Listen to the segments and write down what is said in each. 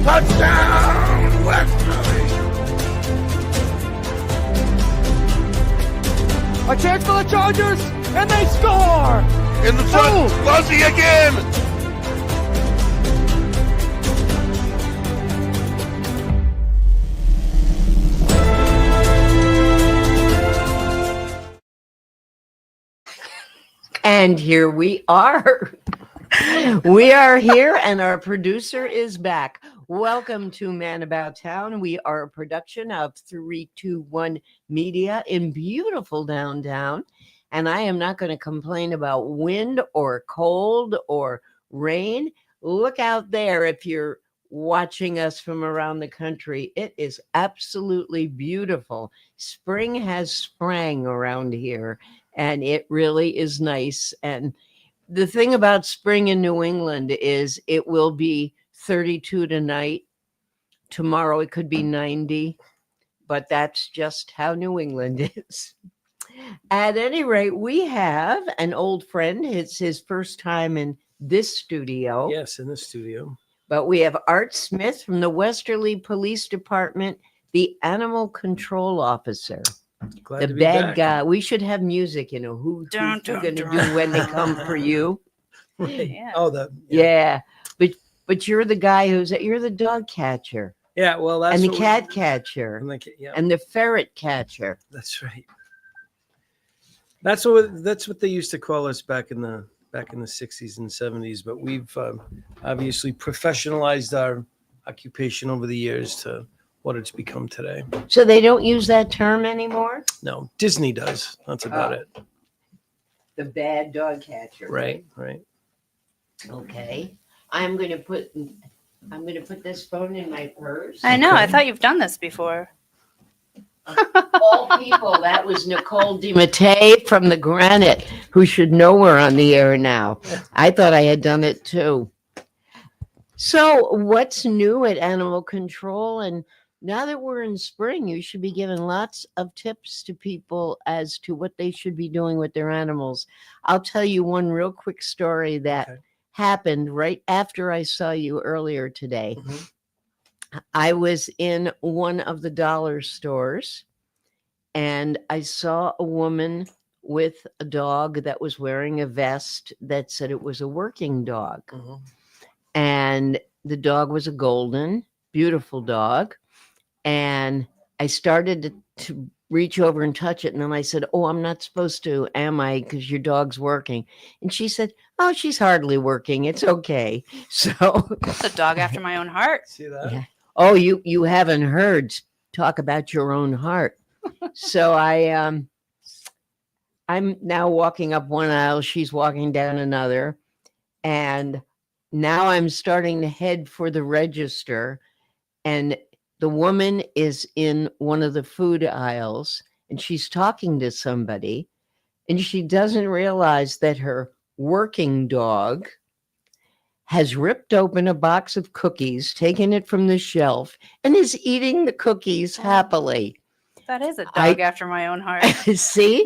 Touchdown, Westerly! A chance for the Chargers, and they score! In the front, Fuzzy again! And here we are. We are here, and our producer is back. Welcome to Man About Town. We are a production of 321 Media in beautiful downtown. And I am not going to complain about wind or cold or rain. Look out there if you're watching us from around the country. It is absolutely beautiful. Spring has sprang around here, and it really is nice. And the thing about spring in New England is it will be 32 tonight. Tomorrow it could be 90, but that's just how New England is. At any rate, we have an old friend. It's his first time in this studio. Yes, in the studio. But we have Art Smith from the Westerly Police Department, the animal control officer. Glad The to be bad back. guy. We should have music, you know, who's going to do when they come for you. Right. Yeah. Oh, that. Yeah. But you're the guy you're the dog catcher Yeah. Well, that's and the what cat catcher yeah, and the ferret catcher. that's right. That's what they used to call us back in the 60s and 70s. But we've obviously professionalized our occupation over the years to what it's become today. So they don't use that term anymore? No, Disney does. That's about it. The bad dog catcher. Right. Okay. I'm gonna put this phone in my purse. I know. I thought you've done this before. All people, that was Nicole DiMattei from the Granite, who should know we're on the air now. I thought I had done it too. So what's new at Animal Control? And now that we're in spring, you should be giving lots of tips to people as to what they should be doing with their animals. I'll tell you one real quick story that happened right after I saw you earlier today. Mhm. I was in one of the dollar stores and I saw a woman with a dog that was wearing a vest that said it was a working dog. Mhm. And the dog was a golden, beautiful dog. And I started to reach over and touch it. And then I said, "Oh, I'm not supposed to, am I? Because your dog's working." And she said, "Oh, she's hardly working. It's okay." So, It's a dog after my own heart. See that? yeah. Oh, you haven't heard talk about your own heart. So I'm now walking up one aisle. She's walking down another. And now I'm starting to head for the register. And the woman is in one of the food aisles and she's talking to somebody. And she doesn't realize that her working dog has ripped open a box of cookies, taken it from the shelf, and is eating the cookies happily. That is a dog after my own heart. See,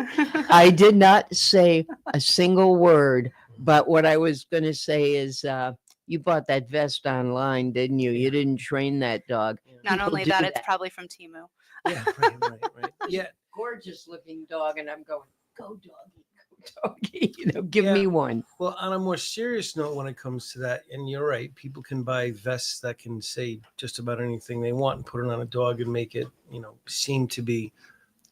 I did not say a single word, but what I was going to say is you bought that vest online, didn't you? You didn't train that dog. Not People only do that, it's probably from Temu. Yeah. Right. Yeah. Gorgeous looking dog, and I'm going, go doggy, go doggy. Give Yeah. me one. Well, on a more serious note, when it comes to that, and you're right, people can buy vests that can say just about anything they want and put it on a dog and make it, seem to be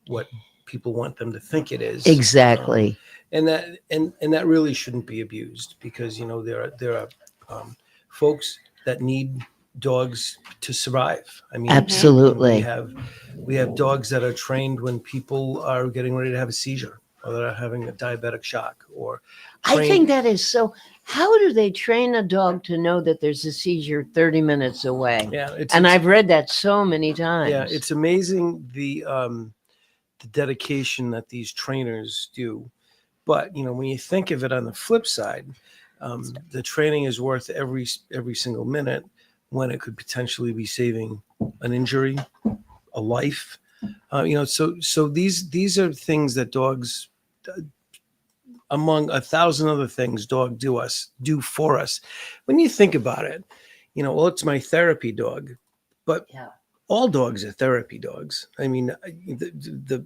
what people want them to think it is. Exactly. And that really shouldn't be abused because there are folks that need dogs to survive. I mean, Absolutely. we have dogs that are trained when people are getting ready to have a seizure or they're having a diabetic shock or I think that is so. How do they train a dog to know that there's a seizure 30 minutes away? Yeah, I've read that so many times. Yeah, it's amazing the dedication that these trainers do. But when you think of it on the flip side, the training is worth every single minute when it could potentially be saving an injury, a life. So these are things that dogs, among 1,000 other things, do for us. When you think about it, well, it's my therapy dog, but Yeah. all dogs are therapy dogs. I mean, the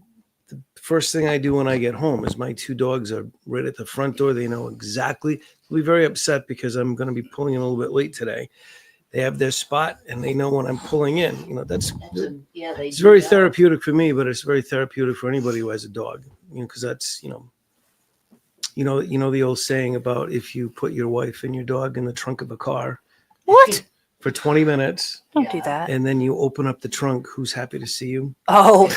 first thing I do when I get home is my 2 dogs are right at the front door. They know exactly. They'll be very upset because I'm going to be pulling in a little bit late today. They have their spot and they know when I'm pulling in. Yeah, they It's do very that. therapeutic for me, but it's very therapeutic for anybody who has a dog. Because that's the old saying about if you put your wife and your dog in the trunk of a car What? for 20 minutes Don't do Yeah. that. and then you open up the trunk, who's happy to see you? Oh,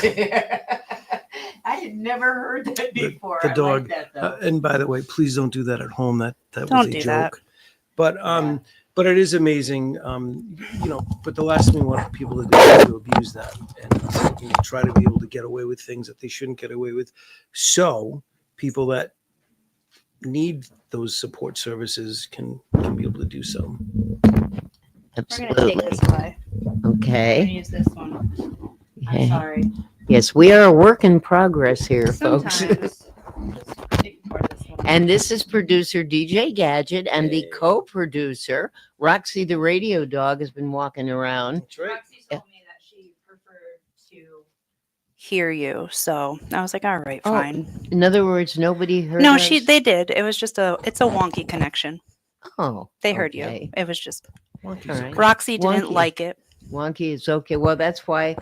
I had never heard that before. The I dog. like that though. And by the way, please don't do that at home. That was Don't a do joke. that. But but it is amazing. But the last thing we want people to do is to abuse that and try to be able to get away with things that they shouldn't get away with. So people that need those support services can be able to do so. We're gonna Absolutely. take this away. We're gonna Okay. use this one. I'm Okay. sorry. Yes, we are a work in progress here, folks. Sometimes. Just ignore this one. And this is producer DJ Gadget and the Yay. co-producer, Roxie the radio dog, has been walking around. That's right. Roxie told me that she preferred to hear you, so I was like, all right, Oh, fine. In other words, nobody heard No, us? they did. It was just it's a wonky connection. Oh, They heard okay. you. It was just Monkeys All are right. great. Roxy didn't Wonky. like it. Wonky is okay. Well, that's why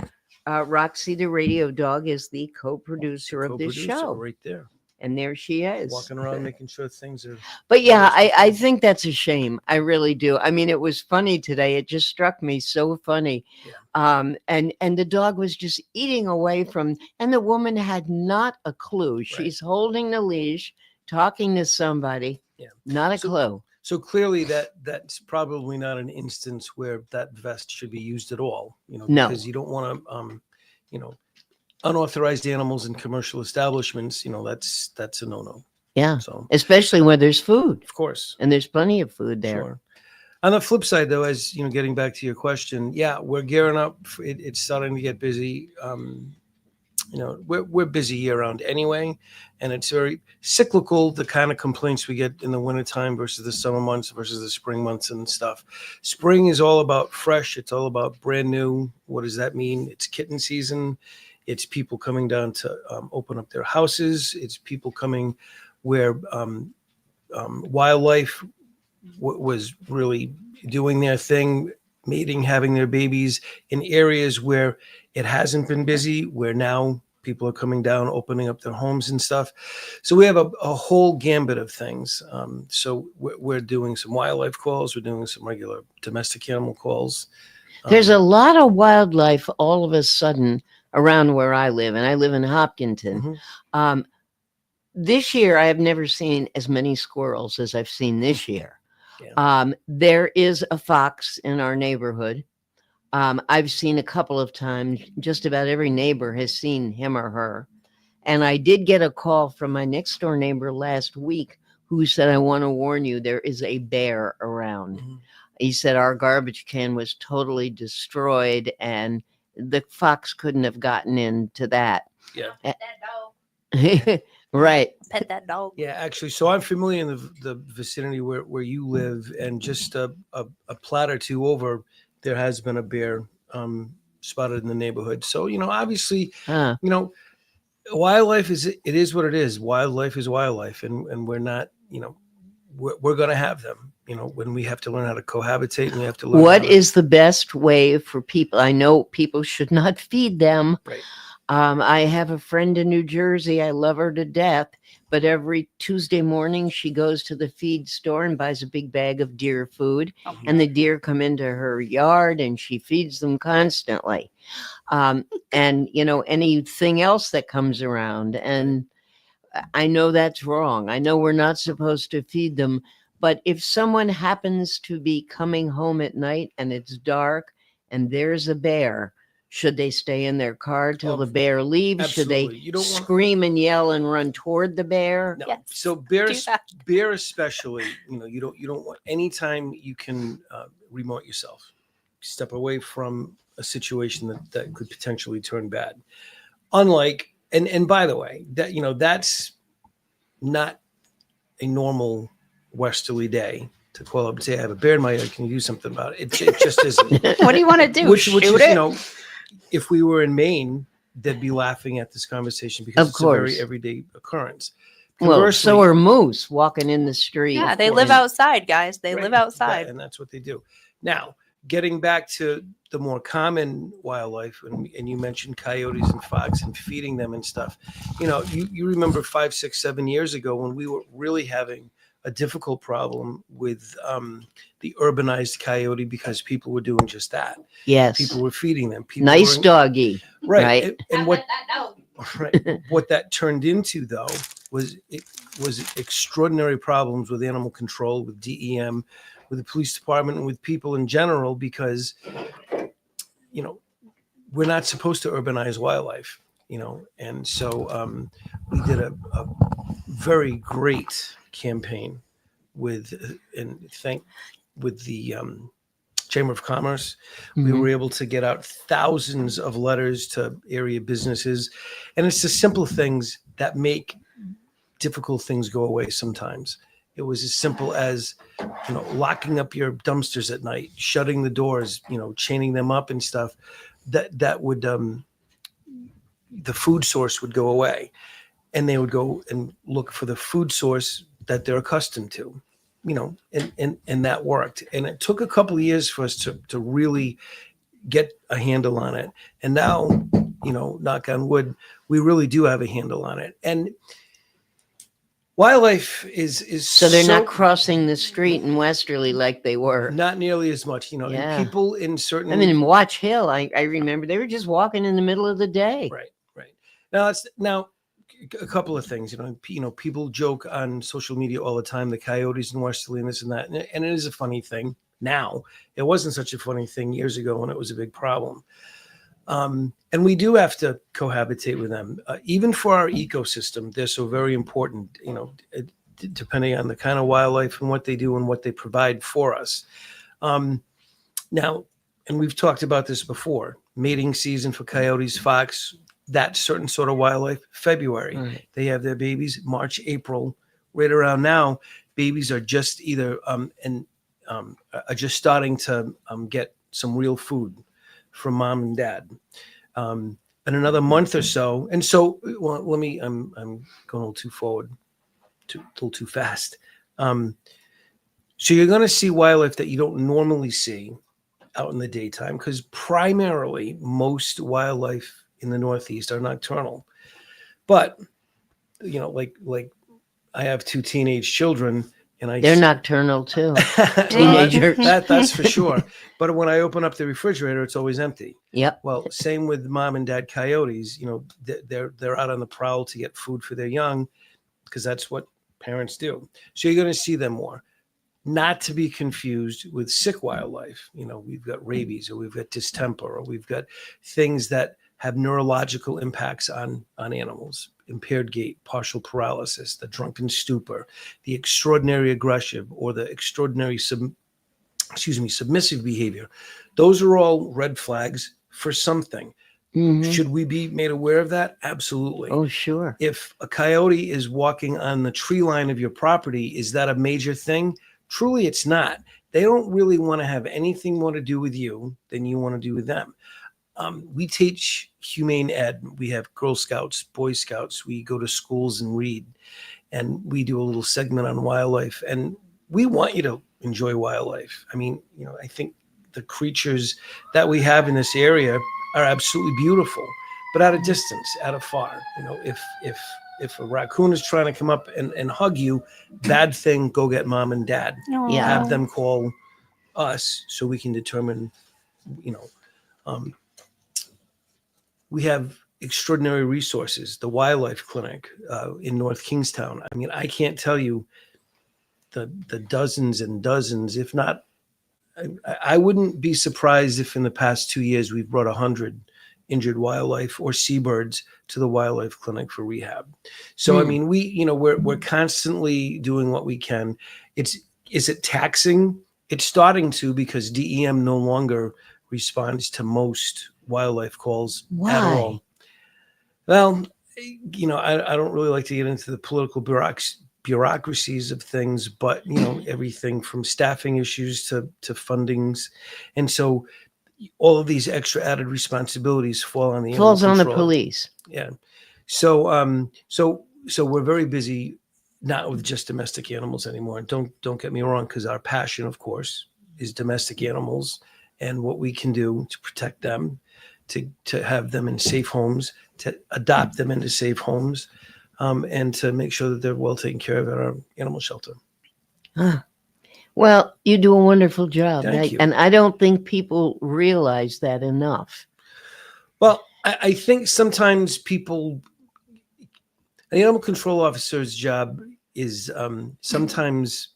Roxie the radio dog is the co-producer of this Co-producer show. right there, And there she is. walking around making sure things are. But yeah, Always I think that's a shame. I really do. I mean, it was funny today. It just struck me so funny. Yeah. And the dog was just eating away from, and the woman had not a clue. She's holding the leash, talking to somebody. Yeah. Not a clue. So clearly that's probably not an instance where that vest should be used at all. No. Because you don't want to, unauthorized animals in commercial establishments. That's a no-no. Yeah. So Especially when there's food, of course, and there's plenty of food there. sure. On the flip side, though, as getting back to your question, yeah, we're gearing up. It's starting to get busy. We're busy year round anyway, and it's very cyclical, the kind of complaints we get in the wintertime versus the summer months versus the spring months and stuff. Spring is all about fresh. It's all about brand new. What does that mean? It's kitten season. It's people coming down to open up their houses. It's people coming where wildlife was really doing their thing, mating, having their babies in areas where it hasn't been busy, where now people are coming down, opening up their homes and stuff. So we have a whole gambit of things. So we're doing some wildlife calls. We're doing some regular domestic animal calls. There's a lot of wildlife all of a sudden around where I live, and I live in Hopkinton. Mhm. This year, I have never seen as many squirrels as I've seen this year. Yeah. There is a fox in our neighborhood. I've seen a couple of times. Just about every neighbor has seen him or her. And I did get a call from my next door neighbor last week who said, I want to warn you, there is a bear around. Mhm. He said our garbage can was totally destroyed and the fox couldn't have gotten into that. Yeah. Pet that dog. Right. Pet that dog. Yeah, actually, so I'm familiar in the vicinity where you live, and just a plot or two over, there has been a bear spotted in the neighborhood. So obviously, Huh. wildlife is what it is. Wildlife is wildlife, and we're not, we're going to have them. When we have to learn how to cohabitate, and we have to learn What how to- is the best way for people? I know people should not feed them. Right. I have a friend in New Jersey. I love her to death. But every Tuesday morning, she goes to the feed store and buys a big bag of deer food. Oh, And the deer come into her yard and she feeds them constantly. And, anything else that comes around. And I know that's wrong. I know we're not supposed to feed them. But if someone happens to be coming home at night and it's dark and there's a bear, should they stay in their car till the bear leaves? absolutely. You Should don't they want- scream and yell and run toward the bear? No. Yes. So Do that. bear especially, you don't want, anytime you can remote yourself, step away from a situation that could potentially turn bad. Unlike, and by the way, that's not a normal westerly day. to call up and say, I have a bear in my yard. Can you do something about it? It just isn't. What do you want to do? Which Shoot is, it? you know, if we were in Maine, they'd be laughing at this conversation because Of it's a very course. everyday occurrence. Well, Conversely- so are moose walking in the street. Yeah, they live outside, guys. They live Right. outside. And that's what they do. Now, getting back to the more common wildlife, and you mentioned coyotes and fox and feeding them and stuff. You know, you remember 5, 6, 7 years ago when we were really having a difficult problem with the urbanized coyote because people were doing just that. Yes. People were feeding them. People Nice were, doggy. right? right. And what what that turned into though was extraordinary problems with animal control, with DEM, with the police department, and with people in general, because you know we're not supposed to urbanize wildlife, you know, and so we did a very great campaign with the Chamber of Commerce. We Mhm. were able to get out thousands of letters to area businesses, and it's the simple things that make difficult things go away sometimes. It was as simple as, you know, locking up your dumpsters at night, shutting the doors, you know, chaining them up and stuff. That would the food source would go away, and they would go and look for the food source that they're accustomed to, you know, and that worked. And it took a couple of years for us to really get a handle on it. And now, you know, knock on wood, we really do have a handle on it. And wildlife is So they're not crossing the street in Westerly like they were. not nearly as much, you know, Yeah. and people in certain I mean, in Watch Hill, I remember they were just walking in the middle of the day. Right. Now a couple of things, you know, people joke on social media all the time, the coyotes in Westerly and this and that, and it is a funny thing now. It wasn't such a funny thing years ago when it was a big problem. And we do have to cohabitate with them, even for our ecosystem. They're so very important, you know, depending on the kind of wildlife and what they do and what they provide for us. Now, and we've talked about this before, mating season for coyotes, fox, that certain sort of wildlife, February. Right. They have their babies, March, April, right around now. Babies are just either are just starting to get some real food from mom and dad. In another month or so, and so well, I'm going a little too forward, a little too fast. So you're going to see wildlife that you don't normally see out in the daytime, because primarily most wildlife in the Northeast are nocturnal. But you know, like I have 2 teenage children, and They're nocturnal too. Well, Teenagers. that's for sure. But when I open up the refrigerator, it's always empty. Yep. Well, same with mom and dad coyotes. You know, they're out on the prowl to get food for their young, because that's what parents do. So you're going to see them more. Not to be confused with sick wildlife. You know, we've got rabies, or we've got distemper, or we've got things that have neurological impacts on animals. Impaired gait, partial paralysis, the drunken stupor, the extraordinary aggressive, or the extraordinary submissive behavior. Those are all red flags for something. Mhm. Should we be made aware of that? Absolutely. Oh, sure. If a coyote is walking on the tree line of your property, is that a major thing? Truly, it's not. They don't really want to have anything more to do with you than you want to do with them. We teach humane ed. We have Girl Scouts, Boy Scouts. We go to schools and read, and we do a little segment on wildlife. And we want you to enjoy wildlife. I mean, you know, I think the creatures that we have in this area are absolutely beautiful, but at a distance, at afar. You know, if a raccoon is trying to come up and hug you, bad thing, go get mom and dad. Yeah. Have them call us so we can determine, you know, we have extraordinary resources. The wildlife clinic in North Kingstown. I mean, I can't tell you the dozens and dozens, if not, I wouldn't be surprised if in the past 2 years we've brought 100 injured wildlife or seabirds to the wildlife clinic for rehab. So, I mean, we're constantly doing what we can. Is it taxing? It's starting to, because DEM no longer responds to most wildlife calls at all. Well, you know, I don't really like to get into the political bureaucracies of things, but everything from staffing issues to fundings, and so all of these extra added responsibilities fall on the Falls animal on the controller. police. Yeah. So we're very busy, not with just domestic animals anymore. And don't get me wrong, because our passion, of course, is domestic animals and what we can do to protect them, to have them in safe homes, to adopt them into safe homes, and to make sure that they're well taken care of at our animal shelter. Well, you do a wonderful job. Thank you. And I don't think people realize that enough. Well, I think sometimes an animal control officer's job is sometimes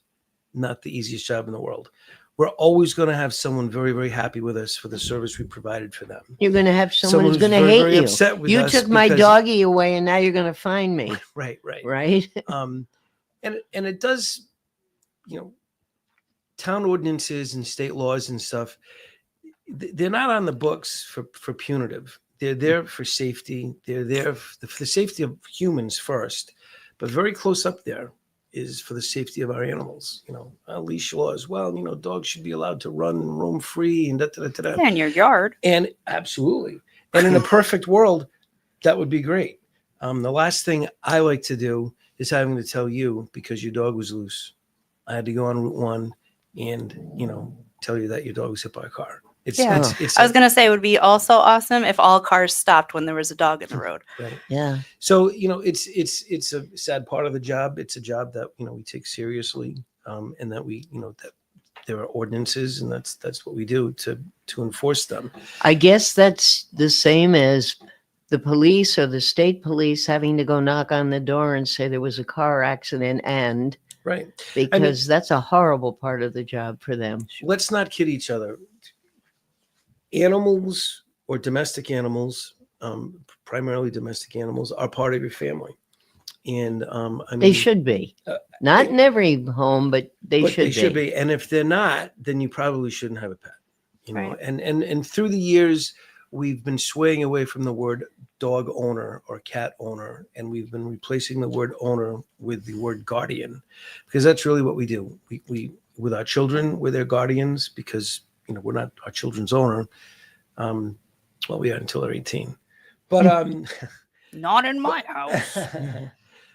not the easiest job in the world. We're always going to have someone very, very happy with us for the service we provided for them. You're going to have someone who's going to very, hate very you. upset with You us took my because- doggy away, and now you're going to find me. Right. Right? And it does, town ordinances and state laws and stuff, they're not on the books for punitive. They're there for safety. They're there for the safety of humans first, but very close up there is for the safety of our animals. Leash laws. Well, dogs should be allowed to run and roam free and da-da-da-da-da. Yeah, in your yard. And absolutely. And in a perfect world, that would be great. The last thing I like to do is having to tell you, because your dog was loose, I had to go on Route 1 and, tell you that your dog was hit by a car. I was going to say it would be also awesome if all cars stopped when there was a dog in the road. Right. Yeah. So, it's a sad part of the job. It's a job that, we take seriously, and that we, that there are ordinances, and that's what we do to enforce them. I guess that's the same as the police or the state police having to go knock on the door and say there was a car accident, and Right. because that's a horrible part of the job for them. Let's not kid each other. Animals or domestic animals, primarily domestic animals, are part of your family. And They should be. Not in every home, but they should be. And if they're not, then you probably shouldn't have a pet. Right. And through the years, we've been swaying away from the word dog owner or cat owner, and we've been replacing the word owner with the word guardian, because that's really what we do. We with our children, we're their guardians, because we're not our children's owner. Well, we are until they're 18, but Not in my house.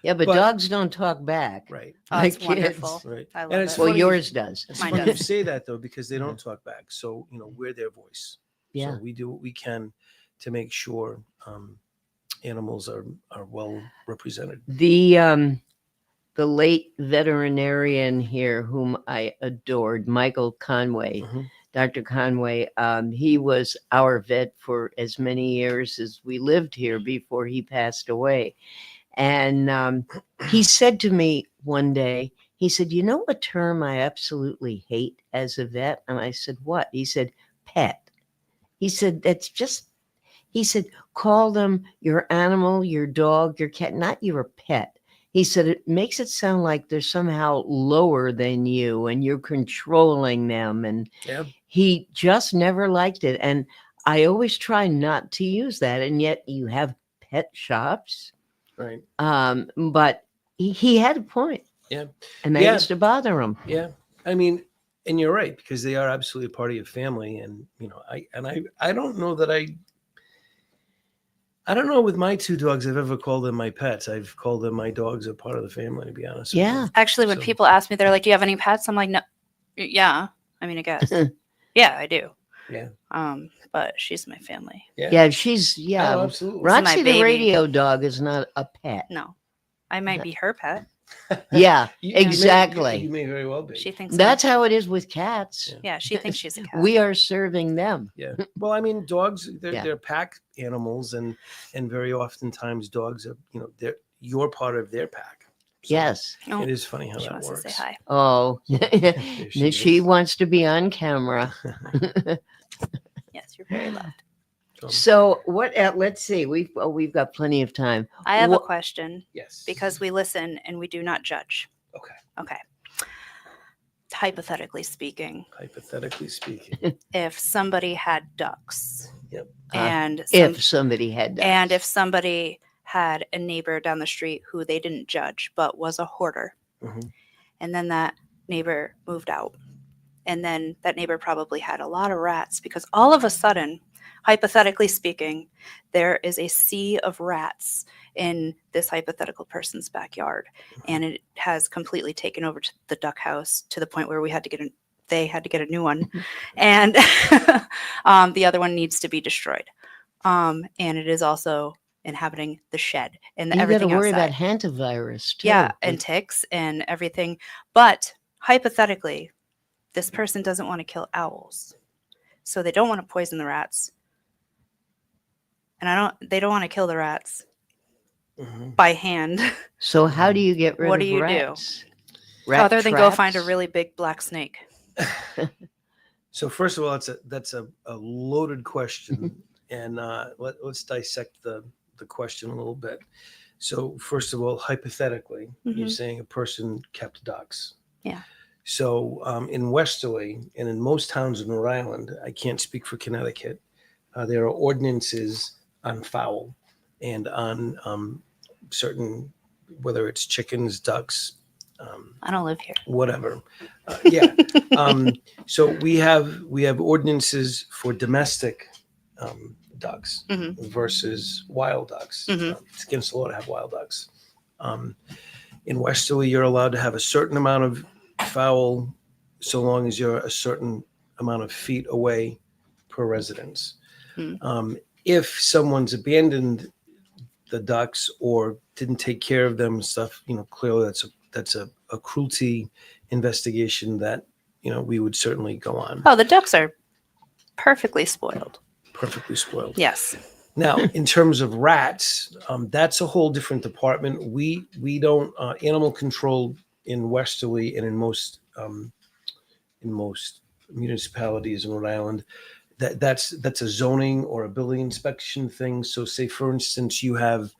Yeah, but dogs don't talk back. right. Oh, My it's kids. wonderful. Right. I love And it's it. Well, funny- yours does. It's Mine funny you does. say that, though, because they don't talk back. So, we're their voice. Yeah. So we do what we can to make sure animals are well represented. The late veterinarian here, whom I adored, Michael Conway, Mhm. Dr. Conway, he was our vet for as many years as we lived here before he passed away. And he said to me one day, he said, "You know what term I absolutely hate as a vet?" And I said, "What?" He said, "Pet." He said, he said, "Call them your animal, your dog, your cat, not your pet." He said, "It makes it sound like they're somehow lower than you and you're controlling them." And Yeah. he just never liked it. And I always try not to use that. And yet you have pet shops. Right. But he had a point. Yeah. And that Yeah. used to bother him. Yeah. I mean, and you're right, because they are absolutely a part of your family. And, I don't know that I don't know with my two dogs, I've ever called them my pets. I've called them my dogs are part of the family, to be honest. with you. Yeah. Actually, when So- people ask me, they're like, "Do you have any pets?" I'm like, "No." Yeah. I mean, I guess. Yeah, I do. Yeah. But she's my family. Yeah. She's, yeah. Oh, absolutely. Right. Roxie, the baby. radio dog, is not a pet. No, I might be her pet. Yeah, You may- exactly. You may very well be. She thinks That's how it is with cats. Yeah. Yeah, she thinks she's a cat. We are serving them. Yeah. Well, I mean, dogs, Yeah. they're pack animals, and very oftentimes dogs are, you're part of their pack. So Yes. Oh, It is funny how she that wants works. to say hi. Oh, she she is. wants to be on camera. Yes, you're very loved. So what? Let's see. We've got plenty of time. I have a Wha- question Yes. because we listen and we do not judge. Okay. Okay. Hypothetically speaking, Hypothetically speaking. if somebody had ducks Yep. and If somebody had and if somebody had a neighbor down the street who they didn't judge but was a hoarder, Mhm. And then that neighbor moved out. And then that neighbor probably had a lot of rats because all of a sudden, hypothetically speaking, there is a sea of rats in this hypothetical person's backyard. And it has completely taken over to the duck house to the point where they had to get a new one. And the other one needs to be destroyed. And it is also inhabiting the shed and You got to everything worry outside. about hantavirus too. Yeah, and ticks and everything. But hypothetically, this person doesn't want to kill owls. So they don't want to poison the rats. And they don't want to kill the rats Mhm. by hand. So how do you get rid What of do you do? rats? Rat Other than go find a traps? really big black snake. So first of all, that's a loaded question, and let's dissect the question a little bit. So first of all, hypothetically, you're saying a person kept ducks. Yeah. So in Westerly and in most towns in Rhode Island, I can't speak for Connecticut, there are ordinances on fowl and on certain, whether it's chickens, ducks, I don't live here. whatever. Yeah. So we have ordinances for domestic ducks versus wild ducks. It's against the law to have wild ducks. In Westerly, you're allowed to have a certain amount of fowl so long as you're a certain amount of feet away per residence. If someone's abandoned the ducks or didn't take care of them and stuff, clearly that's a cruelty investigation that, we would certainly go on. Oh, the ducks are perfectly spoiled. Perfectly spoiled. Yes. Now, in terms of rats, that's a whole different department. We don't animal control in Westerly and in most municipalities in Rhode Island. That's a zoning or a building inspection thing. So, say for instance, you have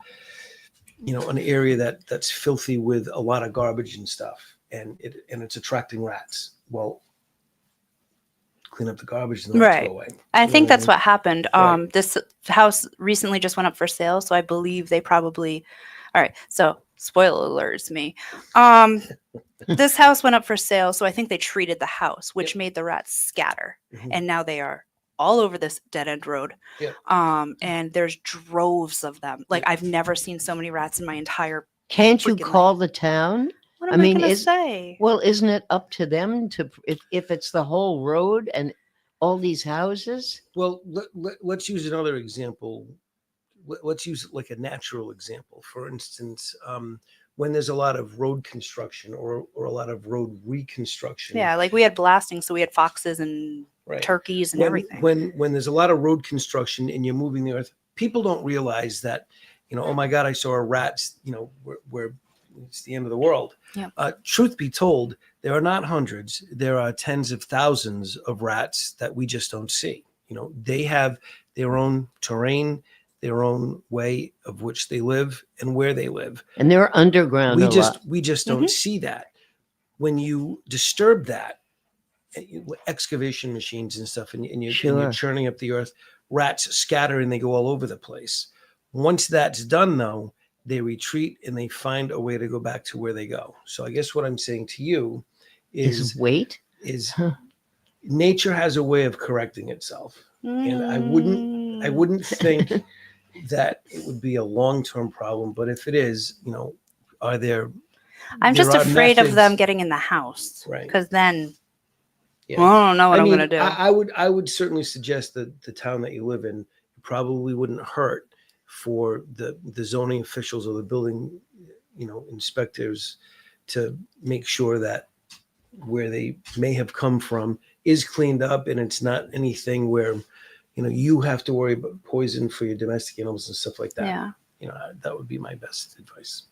an area that's filthy with a lot of garbage and stuff, and it's attracting rats. Well, clean up the garbage and the rats Right. go away. I think that's what what happened. Right. This house recently just went up for sale, so I believe they probably. All right, so spoiler alerts me. This house went up for sale, so I think they treated the house, which made the rats scatter, and now they are all over this dead end road. Yep. And there's droves of them. Like I've never seen so many rats in my entire. Can't you freaking call the town? What am I I mean, gonna say? Well, isn't it up to them to if it's the whole road and all these houses? Well, let's use another example. Let's use like a natural example. For instance, when there's a lot of road construction or a lot of road reconstruction. Yeah, like we had blasting, so we had foxes and Right. turkeys and everything. When there's a lot of road construction and you're moving the earth, people don't realize that, oh my God, I saw a rat, where it's the end of the world. Yeah. Truth be told, there are not hundreds, there are tens of thousands of rats that we just don't see. They have their own terrain, their own way of which they live and where they live. And they're underground. We just don't see that. When you disturb that, excavation machines and stuff, and you're churning up the earth, rats scatter and they go all over the place. Once that's done, though, they retreat and they find a way to go back to where they go. So I guess what I'm saying to you is wait. Nature has a way of correcting itself. And I wouldn't think that it would be a long-term problem, but if it is, I'm just afraid of them getting in the house, right? Because then I don't know what I'm going to do. I would certainly suggest that the town that you live in probably wouldn't hurt for the zoning officials or the building, inspectors to make sure that where they may have come from is cleaned up and it's not anything where, you have to worry about poison for your domestic animals and stuff like that. Yeah. That would be my best advice.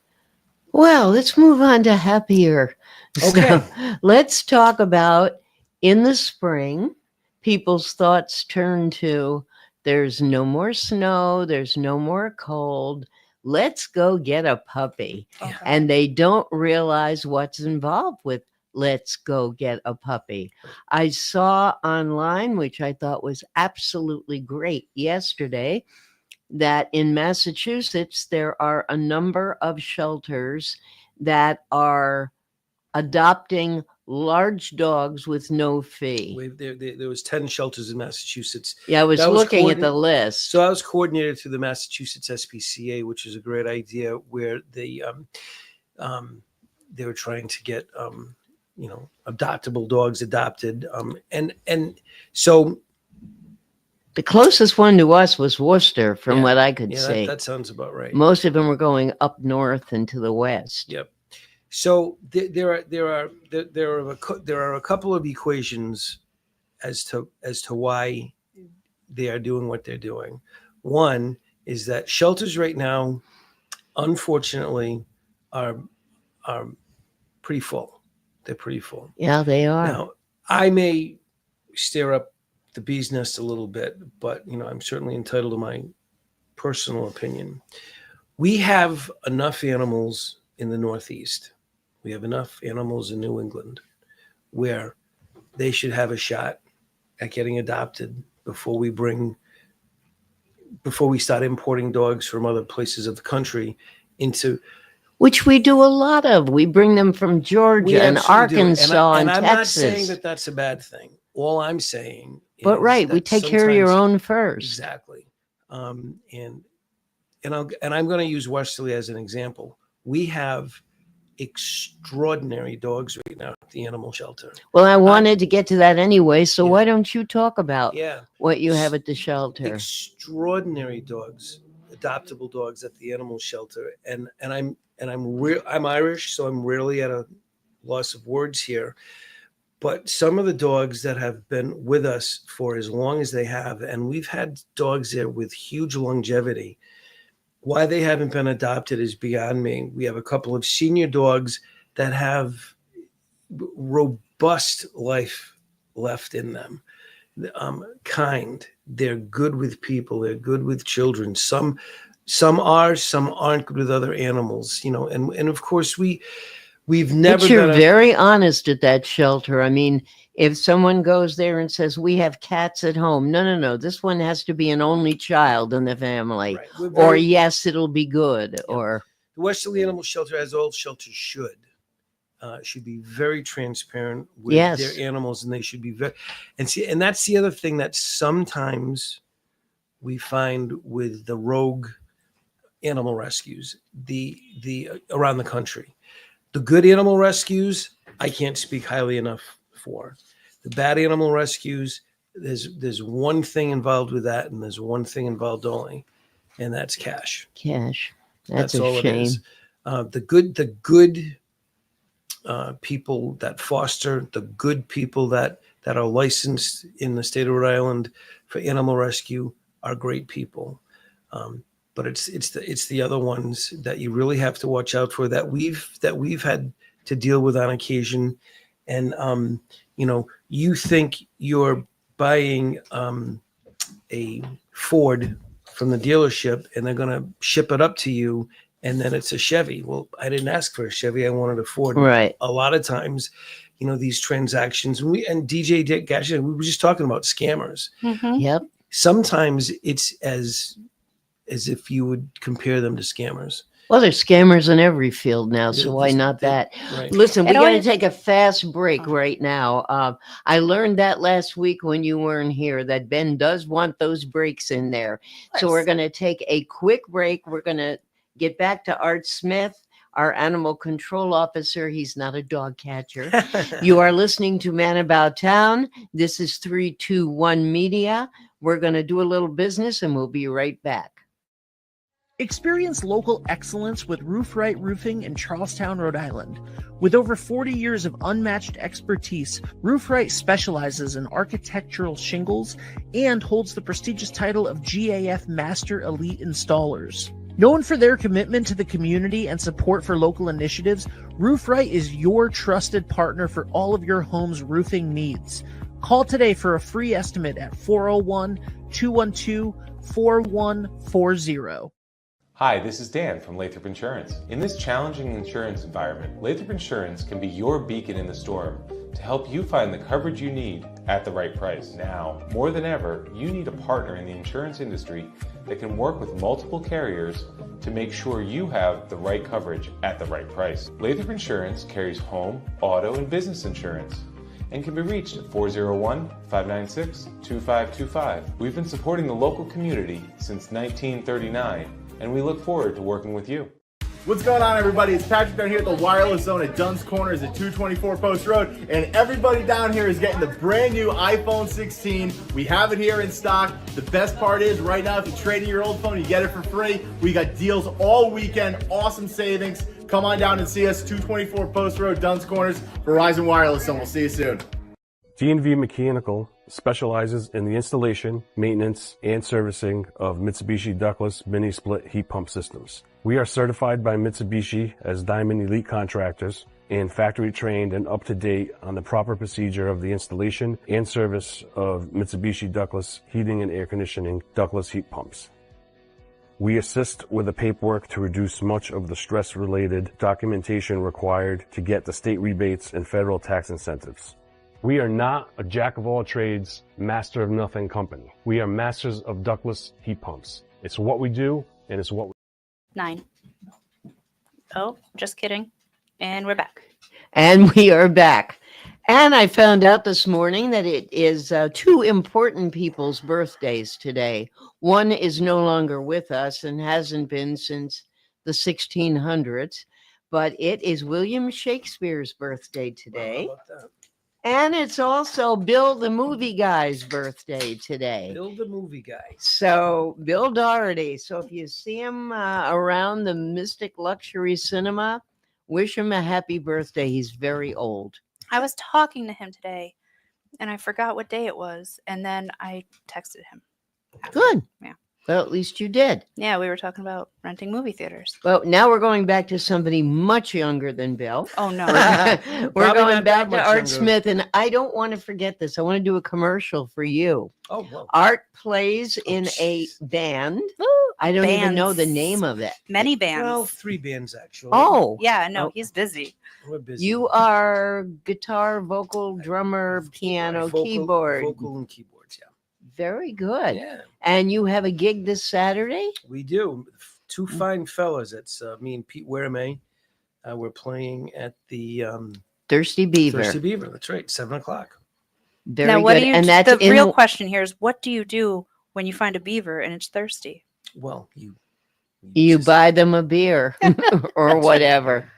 Well, let's move on to happier. Okay. So, let's talk about in the spring, people's thoughts turn to there's no more snow, there's no more cold. Let's go get a puppy. Okay. And they don't realize what's involved with let's go get a puppy. I saw online, which I thought was absolutely great yesterday, that in Massachusetts, there are a number of shelters that are adopting large dogs with no fee. There was 10 shelters in Massachusetts. Yeah, I was That was looking at the list. So I was coordinated through the Massachusetts SPCA, which is a great idea, where they were trying to get adoptable dogs adopted, and so the closest one to us was Worcester, from what I could see. That sounds about right. Most of them were going up north and to the west. Yep. So there are a couple of equations as to why they are doing what they're doing. One is that shelters right now, unfortunately, are pretty full. They're pretty full. Yeah, they are. Now, I may stir up the bee's nest a little bit, but I'm certainly entitled to my personal opinion. We have enough animals in the Northeast. We have enough animals in New England where they should have a shot at getting adopted before we start importing dogs from other places of the country into. Which we do a lot of. We bring them from Georgia and Arkansas and I'm Texas. not saying that that's a bad thing. All I'm saying is but we take care of your own first. Exactly. And I'm going to use Westerly as an example. We have extraordinary dogs right now at the animal shelter. Well, I wanted to get to that anyway, so why don't you talk about what you have at the shelter? Extraordinary dogs, adoptable dogs at the animal shelter, and I'm Irish, so I'm rarely at a loss of words here. But some of the dogs that have been with us for as long as they have, and we've had dogs there with huge longevity. Why they haven't been adopted is beyond me. We have a couple of senior dogs that have robust life left in them. Kind. They're good with people. They're good with children. Some are, some aren't good with other animals. And of course we've never. But you're very honest at that shelter. I mean, if someone goes there and says, we have cats at home, no, this one has to be an only child in the family. Right. Or yes, it'll be good. Yeah. Or the Westerly Animal Shelter, as all shelters should be very transparent with their animals, and they should be very, and that's the other thing that sometimes we find with the rogue animal rescues, the around the country. The good animal rescues, I can't speak highly enough for. The bad animal rescues, there's one thing involved with that, and there's one thing involved only, and that's cash. Cash. That's a all shame. It is. The good people that foster, the good people that are licensed in the state of Rhode Island for animal rescue are great people. But it's the other ones that you really have to watch out for, that we've had to deal with on occasion. And you think you're buying a Ford from the dealership and they're going to ship it up to you, and then it's a Chevy. Well, I didn't ask for a Chevy. I wanted a Ford. Right. A lot of times, these transactions, and DJ Gadget, we were just talking about scammers. Mm-hmm. Yep. Sometimes it's as if you would compare them to scammers. Well, there's scammers in every field now, so why not that? Right. Listen, we got to take a fast break right now. I learned that last week when you weren't here, that Ben does want those breaks in there. So we're going to take a quick break. We're going to get back to Art Smith, our animal control officer. He's not a dog catcher. You are listening to Man About Town. This is 321 Media. We're going to do a little business, and we'll be right back. Experience local excellence with Roof Right Roofing in Charlestown, Rhode Island. With over 40 years of unmatched expertise, Roof Right specializes in architectural shingles and holds the prestigious title of GAF Master Elite Installers. Known for their commitment to the community and support for local initiatives, Roof Right is your trusted partner for all of your home's roofing needs. Call today for a free estimate at 401-212-4140. Hi, this is Dan from Lathrop Insurance. In this challenging insurance environment, Lathrop Insurance can be your beacon in the storm to help you find the coverage you need at the right price. Now, more than ever, you need a partner in the insurance industry that can work with multiple carriers to make sure you have the right coverage at the right price. Lathrop Insurance carries home, auto, and business insurance and can be reached at 401-596-2525. We've been supporting the local community since 1939, and we look forward to working with you. What's going on, everybody? It's Patrick down here at the Wireless Zone at Dunn's Corners at 224 Post Road, and everybody down here is getting the brand new iPhone 16. We have it here in stock. The best part is right now, if you trade in your old phone, you get it for free. We got deals all weekend, awesome savings. Come on down and see us, 224 Post Road, Dunn's Corners, Verizon Wireless Zone. We'll see you soon. D&V Mechanical specializes in the installation, maintenance, and servicing of Mitsubishi ductless mini-split heat pump systems. We are certified by Mitsubishi as Diamond Elite contractors and factory trained and up to date on the proper procedure of the installation and service of Mitsubishi ductless heating and air conditioning ductless heat pumps. We assist with the paperwork to reduce much of the stress-related documentation required to get the state rebates and federal tax incentives. We are not a jack-of-all-trades, master-of-nothing company. We are masters of ductless heat pumps. It's what we do, and it's what we 9. Oh, just kidding. And we're back. And we are back. And I found out this morning that it is two important people's birthdays today. One is no longer with us and hasn't been since the 1600s, but it is William Shakespeare's birthday today. How about that? And it's also Bill the Movie Guy's birthday today. Bill the Movie Guy. So Bill Doherty. So if you see him around the Mystic Luxury Cinema, wish him a happy birthday. He's very old. I was talking to him today, and I forgot what day it was, and then I texted him. Good. Yeah. Well, at least you did. Yeah, we were talking about renting movie theaters. Well, now we're going back to somebody much younger than Bill. Oh, no. We're Probably going not back that to much Art younger. Smith, and I don't want to forget this. I want to do a commercial for you. Oh, well. Art plays in a band. I don't even know the Bands. name of it. Many bands. Well, 3 bands, actually. Oh, yeah, no, Oh. he's busy. We're busy. you are guitar, vocal, drummer, piano, keyboard. Vocal and keyboards, yeah. Very good. Yeah, And you have a gig this Saturday? we do. 2 fine fellas. It's me and Pete Weremay. We're playing at the Thirsty Beaver. Thirsty Beaver. That's right, 7 o'clock. Very now, what good. do you? And that's the in real question here is, what do you do when you find a beaver and it's thirsty? Well, you you just- buy them a beer or whatever.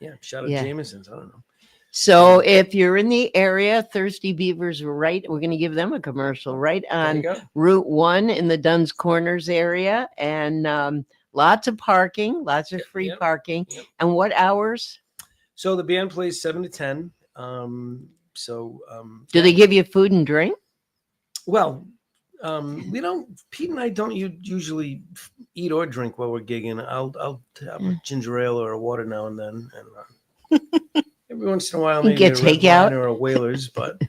Yeah, shout out Yeah. Jameson's. I don't know. So if you're in the area, Thirsty Beavers are right. We're going to give them a commercial right There on you go. Route 1 in the Dunn's Corners area, and lots of parking, lots of free Yep. parking. Yep. And what hours? So the band plays 7 to 10. Do they give you food and drink? Well, we don't. Pete and I don't usually eat or drink while we're gigging. I'll have a ginger ale or a water now and then, and every once in a while You maybe get a red takeout? wine or a Whalers. But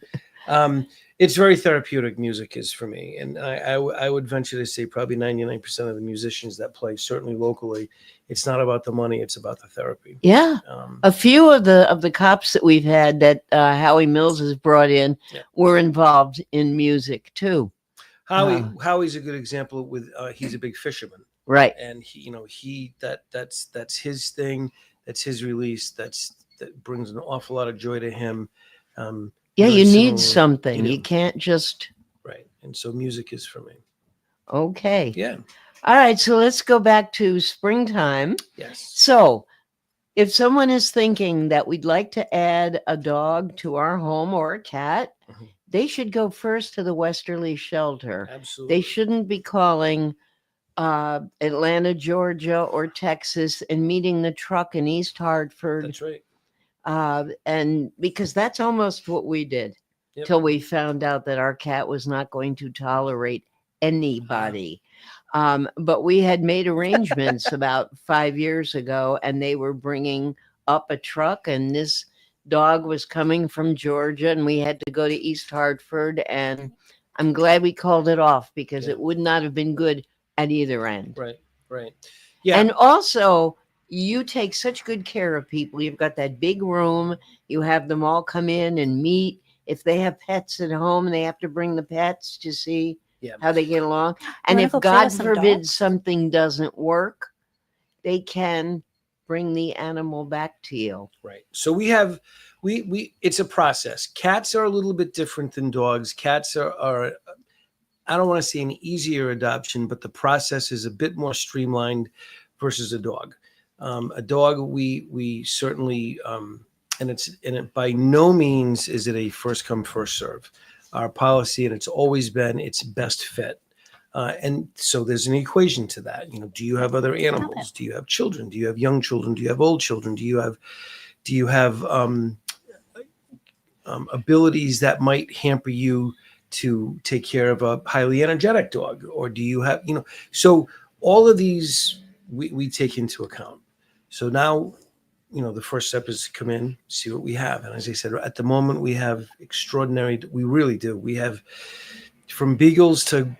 it's very therapeutic. Music is for me, and I would venture to say probably 99% of the musicians that play, certainly locally, it's not about the money; it's about the therapy. Yeah. Um, A few of the cops that we've had that Howie Mills has brought in Yeah. were involved in music too. Howie's a good example. With he's a big fisherman. Right. And that's his thing. That's his release. That brings an awful lot of joy to him. Yeah, Very you need similar, something. you You know. can't just Right. And so music is for me. okay. Yeah. All right, so let's go back to springtime. Yes. So, if someone is thinking that we'd like to add a dog to our home or a cat, Mhm. they should go first to the Westerly shelter. Absolutely. They shouldn't be calling Atlanta, Georgia, or Texas and meeting the truck in East Hartford. That's right. And because that's almost what we did Yep. till we found out that our cat was not going to tolerate anybody. But we had made arrangements about 5 years ago, and they were bringing up a truck, and this dog was coming from Georgia, and we had to go to East Hartford. And I'm glad we called it off because Yeah. it would not have been good at either end. Right. Right. Yeah. And also, you take such good care of people. You've got that big room. You have them all come in and meet. If they have pets at home, they have to bring the pets to see Yeah. how they get along. And wanna if go play God with some forbid dogs? something doesn't work, they can bring the animal back to you. Right. So we have we it's a process. Cats are a little bit different than dogs. Cats are I don't want to say an easier adoption, but the process is a bit more streamlined versus a dog. A dog, we certainly, and it by no means is it a first come first serve. Our policy, and it's always been, it's best fit. And so there's an equation to that. You know, do you have other animals? Do you have children? Do you have young children? Do you have old children? Do you have abilities that might hamper you to take care of a highly energetic dog? Or do you have, you know, so all of these we take into account. So now, you know, the first step is to come in, see what we have. And as I said, at the moment we have extraordinary, we really do. We have from beagles to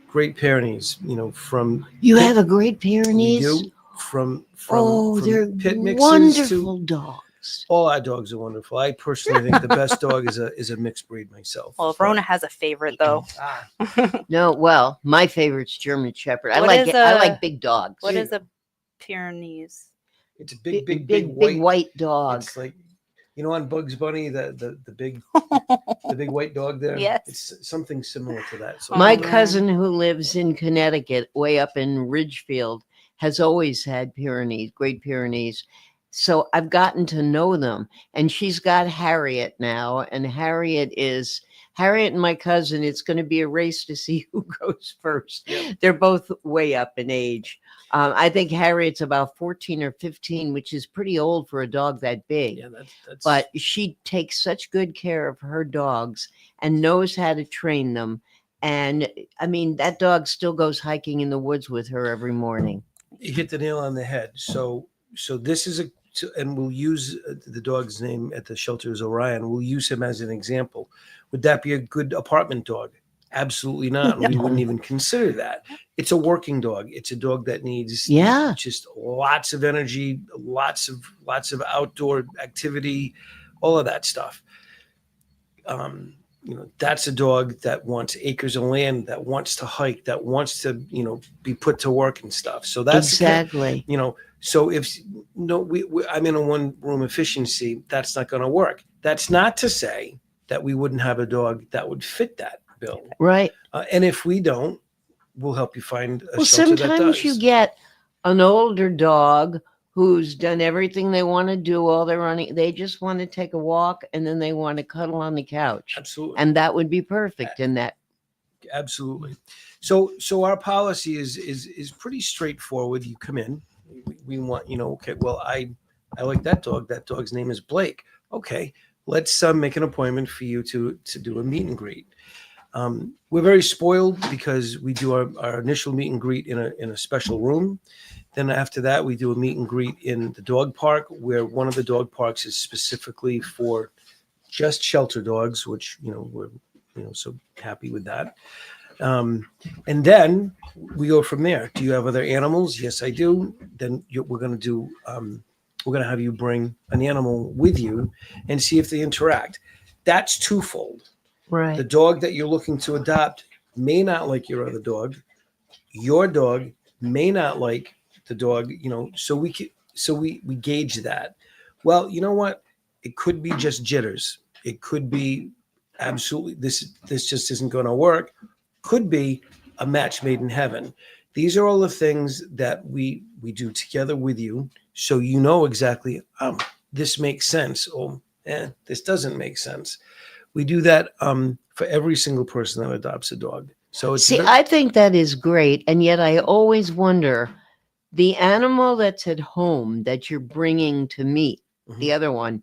Great Pyrenees, you know, from You pit- have a Great Pyrenees? we do from They're pit mixes wonderful to dogs. all our dogs are wonderful. I personally think the best dog is a mixed breed myself. Well, if Rona has a favorite though, No, well, my favorite's German Shepherd. I What like is it. I a- like big dogs. what is a Pyrenees? It's a big white dog. It's like, you know, on Bugs Bunny, the big the big white dog there. Yes. It's something similar to that. So My man. cousin who lives in Connecticut, way up in Ridgefield, has always had Pyrenees, Great Pyrenees. So I've gotten to know them. And she's got Harriet now. And Harriet and my cousin, it's going to be a race to see who goes first. Yep. They're both way up in age. I think Harriet's about 14 or 15, which is pretty old for a dog that big. yeah, that's But she takes such good care of her dogs and knows how to train them. And I mean, that dog still goes hiking in the woods with her every morning. you hit the nail on the head. So this is and we'll use the dog's name at the shelter is Orion. We'll use him as an example. Would that be a good apartment dog? Absolutely not. We wouldn't even consider that. It's a working dog. It's a dog that needs just lots of energy, lots of outdoor activity, all of that stuff. You know, that's a dog that wants acres of land, that wants to hike, that wants to, you know, be put to work and stuff. So that's Exactly. you know, so if I'm in a one room efficiency, that's not going to work. That's not to say that we wouldn't have a dog that would fit that bill. Right. And if we don't, we'll help you find a Well, shelter that sometimes does. you get an older dog who's done everything they want to do all they're running. They just want to take a walk and then they want to cuddle on the couch. Absolutely. And that would be perfect in that. Absolutely. So our policy is pretty straightforward. You come in, we want, you know, okay, well, I like that dog. That dog's name is Blake. Okay, let's make an appointment for you to do a meet and greet. We're very spoiled because we do our initial meet and greet in a special room. Then after that, we do a meet and greet in the dog park, where one of the dog parks is specifically for just shelter dogs, which, you know, we're, you know, so happy with that. And then we go from there. Do you have other animals? Yes, I do. Then we're going to have you bring an animal with you and see if they interact. That's twofold. Right. The dog that you're looking to adopt may not like your other dog. Your dog may not like the dog, you know, so we gauge that. Well, you know what? It could be just jitters. It could be absolutely this just isn't going to work. Could be a match made in heaven. These are all the things that we do together with you, so you know exactly, this makes sense, or this doesn't make sense. We do that for every single person that adopts a dog. So it's I think that is great. And yet I always wonder, the animal that's at home that you're bringing to meet, the other one,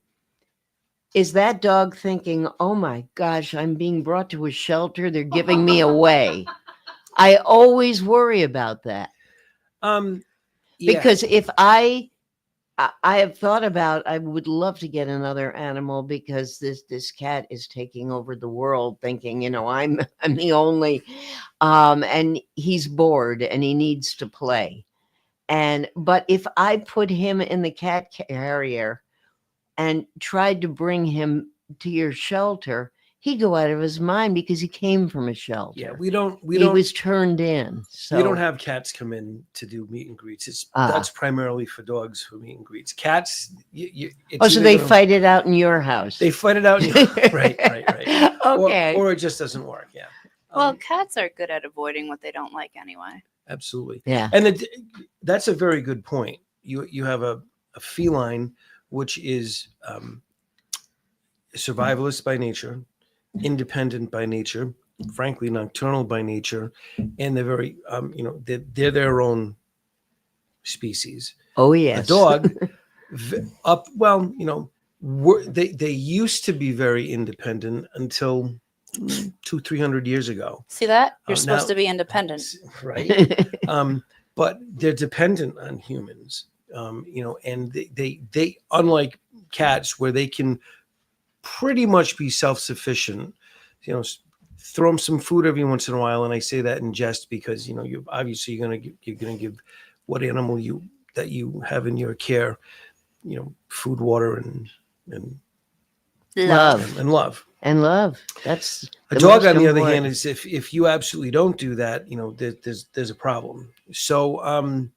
is that dog thinking, oh my gosh, I'm being brought to a shelter. They're giving me away. I always worry about that. Yeah. Because if I have thought about, I would love to get another animal, because this cat is taking over the world, thinking, you know, I'm the only, and he's bored and he needs to play. But if I put him in the cat carrier and tried to bring him to your shelter, he'd go out of his mind because he came from a shelter. Yeah, we don't He was turned in. So we don't have cats come in to do meet and greets. That's primarily for dogs for meet and greets. Cats, it's so they fight it out in your house. They fight it out. Right. Okay. Or it just doesn't work. Yeah. Well, cats are good at avoiding what they don't like anyway. Absolutely. Yeah. And that's a very good point. You have a feline, which is survivalist by nature, independent by nature, frankly nocturnal by nature, and they're very they're their own species. Oh yes. A dog they used to be very independent until 200-300 years ago. See that? You're Now- supposed to be independent. Right. But they're dependent on humans. And they unlike cats where they can pretty much be self-sufficient, throw them some food every once in a while. And I say that in jest because, you're obviously you're going to give what animal that you have in your care, food, water, and Love. and love. And love. That's A dog, on the other important. hand, is if you absolutely don't do that, there's a problem. So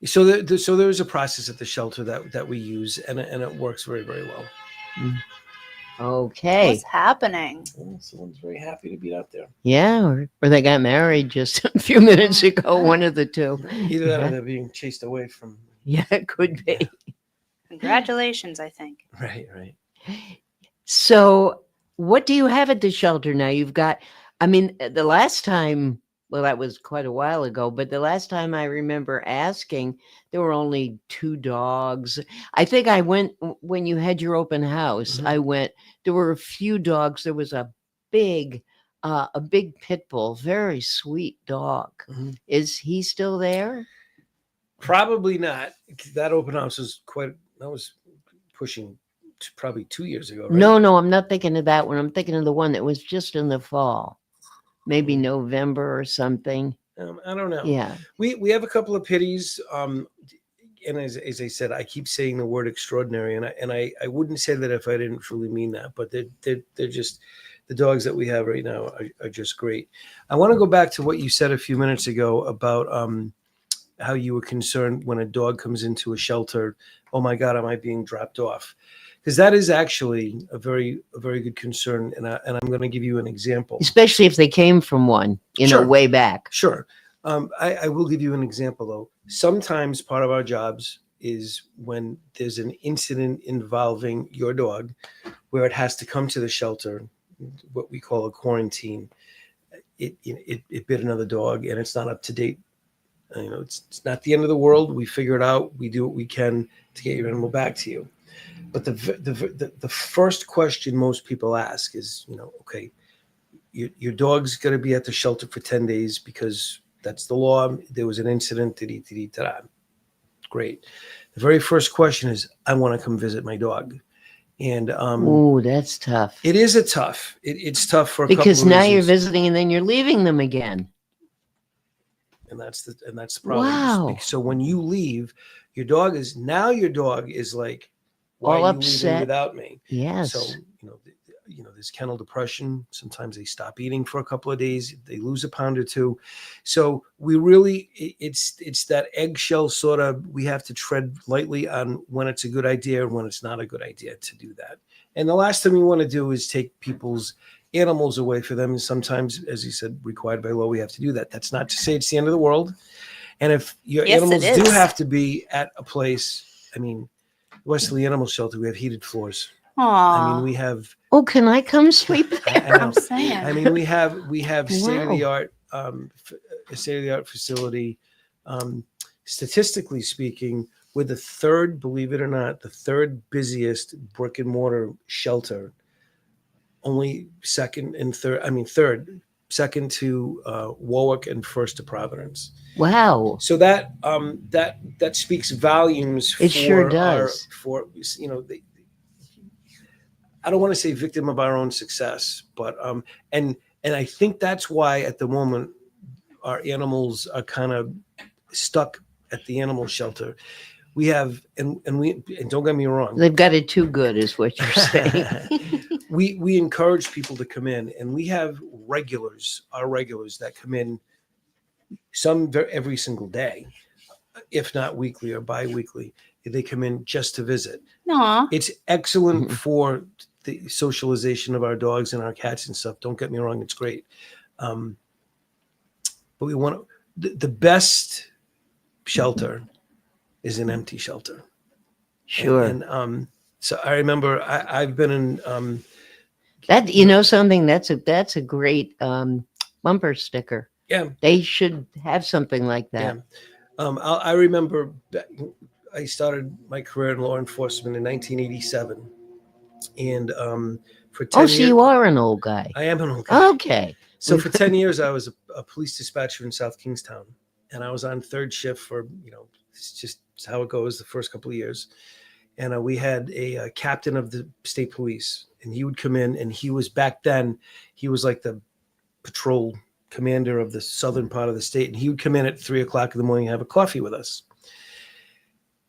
so there is a process at the shelter that we use, and it works very, very well. Okay. What's happening? Well, someone's very happy to be out there. Yeah, or they got married just a few minutes ago. One of the two. Either that or they're being chased away from. Yeah, it could be. Congratulations, I think. Right. So, what do you have at the shelter now? You've got, the last time, well, that was quite a while ago, but the last time I remember asking, there were only 2 dogs. I think I went when you had your open house. Mhm. I went, there were a few dogs. There was a big pit bull, very sweet dog. Mhm. Is he still there? Probably not. That open house was pushing probably 2 years ago, right? No, I'm not thinking of that one. I'm thinking of the one that was just in the fall, maybe November or something. I don't know. Yeah. We have a couple of pitties. And as I said, I keep saying the word extraordinary, and I wouldn't say that if I didn't truly mean that, but they're just the dogs that we have right now are just great. I want to go back to what you said a few minutes ago about how you were concerned when a dog comes into a shelter. Oh my God, am I being dropped off? Because that is actually a very good concern, and I'm going to give you an example. Especially if they came from one, Sure. way back. Sure. I will give you an example, though. Sometimes part of our jobs is when there's an incident involving your dog where it has to come to the shelter, what we call a quarantine. It bit another dog and it's not up to date. It's not the end of the world. We figure it out. We do what we can to get your animal back to you. But the first question most people ask is, okay, your dog's going to be at the shelter for 10 days because that's the law. There was an incident. Great. The very first question is, I want to come visit my dog. And That's tough. it is it's tough for a couple Because of now you're reasons. visiting and then you're leaving them again. And that's the problem. Wow. So when you leave, your dog is like, why All are you upset. leaving without me? Yes. So, there's kennel depression. Sometimes they stop eating for a couple of days. They lose a pound or two. So we really, it's that eggshell sort of, we have to tread lightly on when it's a good idea and when it's not a good idea to do that. And the last thing we want to do is take people's animals away for them. And sometimes, as you said, required by law, we have to do that. That's not to say it's the end of the world. And if your Yes, animals it do is. have to be at a place, Westerly Animal Shelter, we have heated floors. Aww. We have. Oh, can I come sleep there? I'm saying. We have state of the art, facility. Statistically speaking, we're the third, believe it or not, the third busiest brick and mortar shelter. Only second to Warwick and first to Providence. Wow. So that speaks volumes. It sure does. I don't want to say victim of our own success, but and I think that's why at the moment our animals are kind of stuck at the animal shelter. We have, and don't get me wrong, They've got it too good, is what you're saying. we encourage people to come in, and we have our regulars that come in every single day, if not weekly or bi-weekly. They come in just to visit. Aw. It's excellent for the socialization of our dogs and our cats and stuff. Don't get me wrong, it's great. But we want the best shelter is an empty shelter. Sure. And so I remember I've been in That, you know, something that's a great bumper sticker. yeah. They should have something like that. Yeah. I remember I started my career in law enforcement in 1987. And for 10 years. So you are an old guy. I am an old guy. Okay. So for 10 years, I was a police dispatcher in South Kingstown. And I was on third shift for, it's just how it goes the first couple of years. And we had a captain of the state police. And he would come in, and he was back then, he was like the patrol commander of the southern part of the state. And he would come in at 3:00 in the morning and have a coffee with us.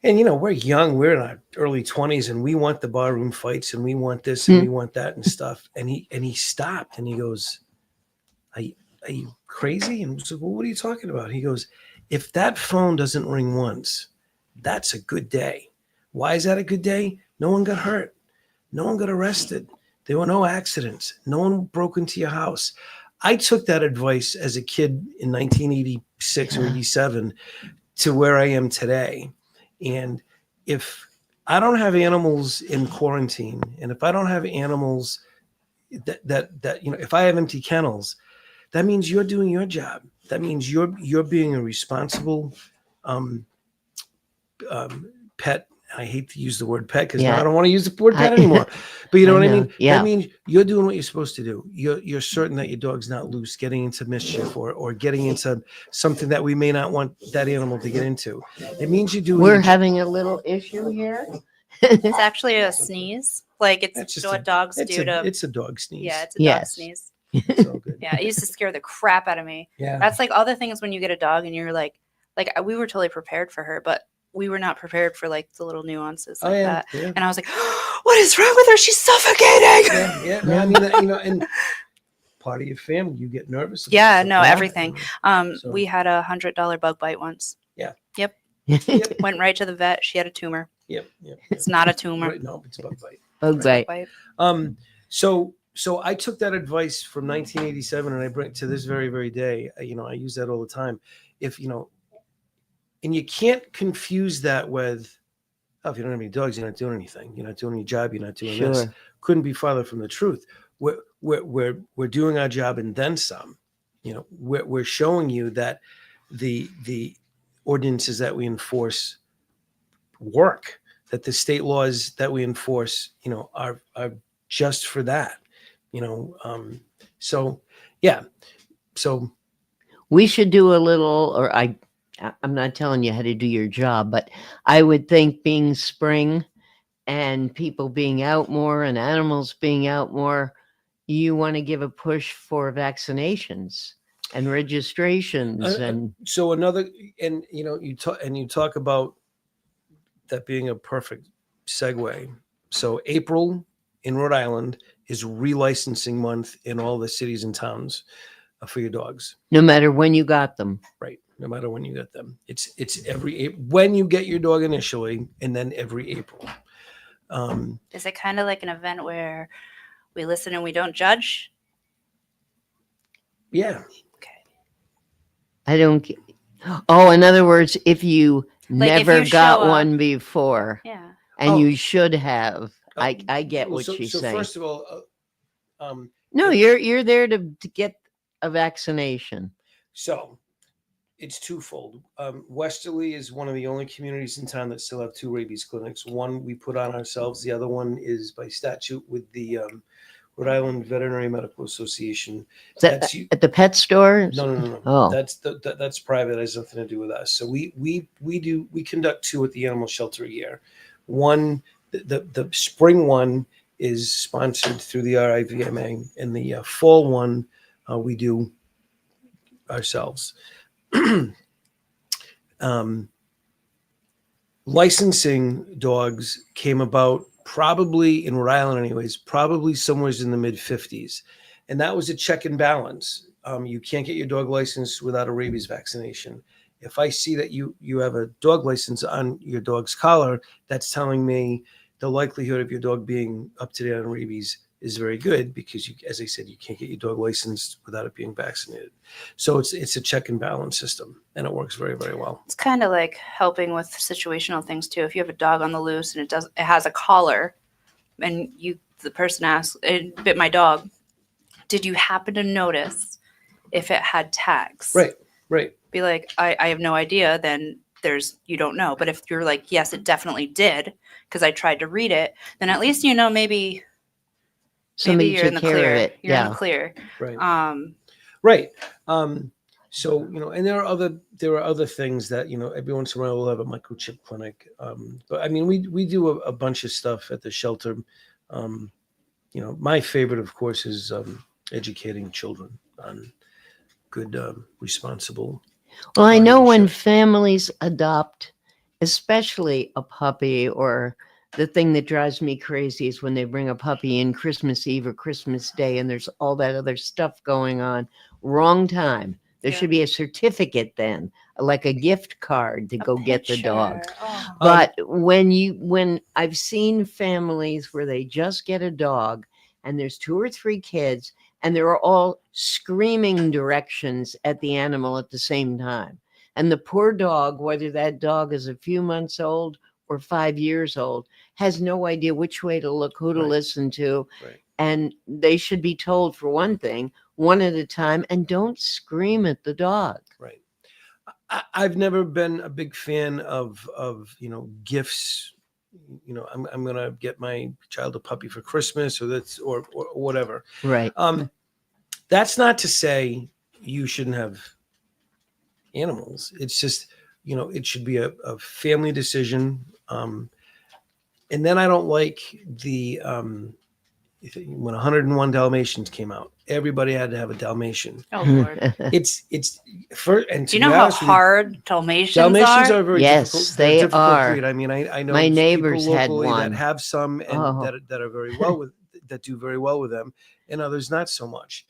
And, we're young, we're in our early 20s, and we want the barroom fights, and we want this, and we want that and stuff. And he stopped, and he goes, are you crazy? And I was like, well, what are you talking about? He goes, if that phone doesn't ring once, that's a good day. Why is that a good day? No one got hurt. No one got arrested. There were no accidents. No one broke into your house. I took that advice as a kid in 1986 or 87 to where I am today. And if I don't have animals in quarantine, and if I don't have animals that if I have empty kennels, that means you're doing your job. That means you're being a responsible pet. I hate to use the word pet because now I don't want to use the word pet anymore. But you know what I mean? Yeah. That means you're doing what you're supposed to do. You're certain that your dog's not loose, getting into mischief or getting into something that we may not want that animal to get into. It means you're doing. We're having a little issue here. It's actually a sneeze. Like That's it's just what dogs do to. It's a dog sneeze. Yeah, it's a dog Yes. sneeze. It's all good. Yeah, it used to scare the crap out of me. Yeah. That's like all the things when you get a dog and you're like we were totally prepared for her, but we were not prepared for like the little nuances like that. Yeah. And I was like, what is wrong with her? She's suffocating. Yeah. I mean, and part of your family, you get nervous. about Yeah, stuff no, like that. everything. So- We had a $100 bug bite once. Yeah. Yep. Yep. Went right to the vet. She had a tumor. Yep. It's not a tumor. Right, no, it's a bug bite. Bug bite. So I took that advice from 1987 and I bring it to this very, very day. I use that all the time. And you can't confuse that with, if you don't have any dogs, you're not doing anything. You're not doing your job. You're not doing this. Couldn't be farther from the truth. We're doing our job and then some. We're showing you that the ordinances that we enforce work. That the state laws that we enforce, are just for that. So We should do a little, or I'm not telling you how to do your job, but I would think being spring and people being out more and animals being out more, you want to give a push for vaccinations and registrations so another, and you talk about that being a perfect segue. So April in Rhode Island is relicensing month in all the cities and towns for your dogs. no matter when you got them. Right. No matter when you get them. It's every when you get your dog initially, and then every April. Is it kind of like an event where we listen and we don't judge? Yeah. Okay. I don't. In other words, if you Like if never you got show up- one before Yeah. and you should have, I get what so, she's so saying. first of all, No, you're there to get a vaccination. so it's twofold. Westerly is one of the only communities in town that still have 2 rabies clinics. One we put on ourselves. The other one is by statute with the Rhode Island Veterinary Medical Association. Is that at the pet store? No. Oh. That's private. It has nothing to do with us. So we conduct 2 at the animal shelter a year. One, the spring one is sponsored through the RIVMA, and the fall one we do ourselves. licensing dogs came about probably in Rhode Island anyways, probably somewhere in the mid 50s. And that was a check and balance. You can't get your dog licensed without a rabies vaccination. If I see that you have a dog license on your dog's collar, that's telling me the likelihood of your dog being up to date on rabies is very good, because you, as I said, you can't get your dog licensed without it being vaccinated. So it's a check and balance system, and it works very, very well. It's kind of like helping with situational things too. If you have a dog on the loose and it has a collar, and the person asks, "It bit my dog. Did you happen to notice if it had tags?" Right. Be like, I have no idea. Then you don't know. But if you're like, yes, it definitely did, because I tried to read it, then at least maybe Somebody you're in the took care of clear. it. You're in Yeah. the clear. Right. Right. So, and there are other things that, every once in a while we'll have a microchip clinic. But I mean, we do a bunch of stuff at the shelter. My favorite, of course, is educating children on good, responsible. Well, I know when guardianship. families adopt, especially a puppy, or the thing that drives me crazy is when they bring a puppy in Christmas Eve or Christmas Day and there's all that other stuff going on. Wrong time. There Yeah. should be a certificate then, like a gift card to go get the dog. Oh. But when I've seen families where they just get a dog and there's 2 or 3 kids and they're all screaming directions at the animal at the same time. And the poor dog, whether that dog is a few months old or 5 years old, has no idea which way to look, who to Right. listen to. Right. And they should be told, for one thing, one at a time, and don't scream at the dog. Right. I've never been a big fan of gifts. I'm going to get my child a puppy for Christmas, or whatever. Right. That's not to say you shouldn't have animals. It's just, it should be a family decision. And then I don't like when 101 Dalmatians came out, everybody had to have a Dalmatian. Oh Lord. It's for, and Do you know how hard Dalmatians are? very Yes, difficult. they They're difficult are. breed. I mean, I know My people neighbors had locally one. that have some and Oh. that are very well with, that do very well with them, and others not so much.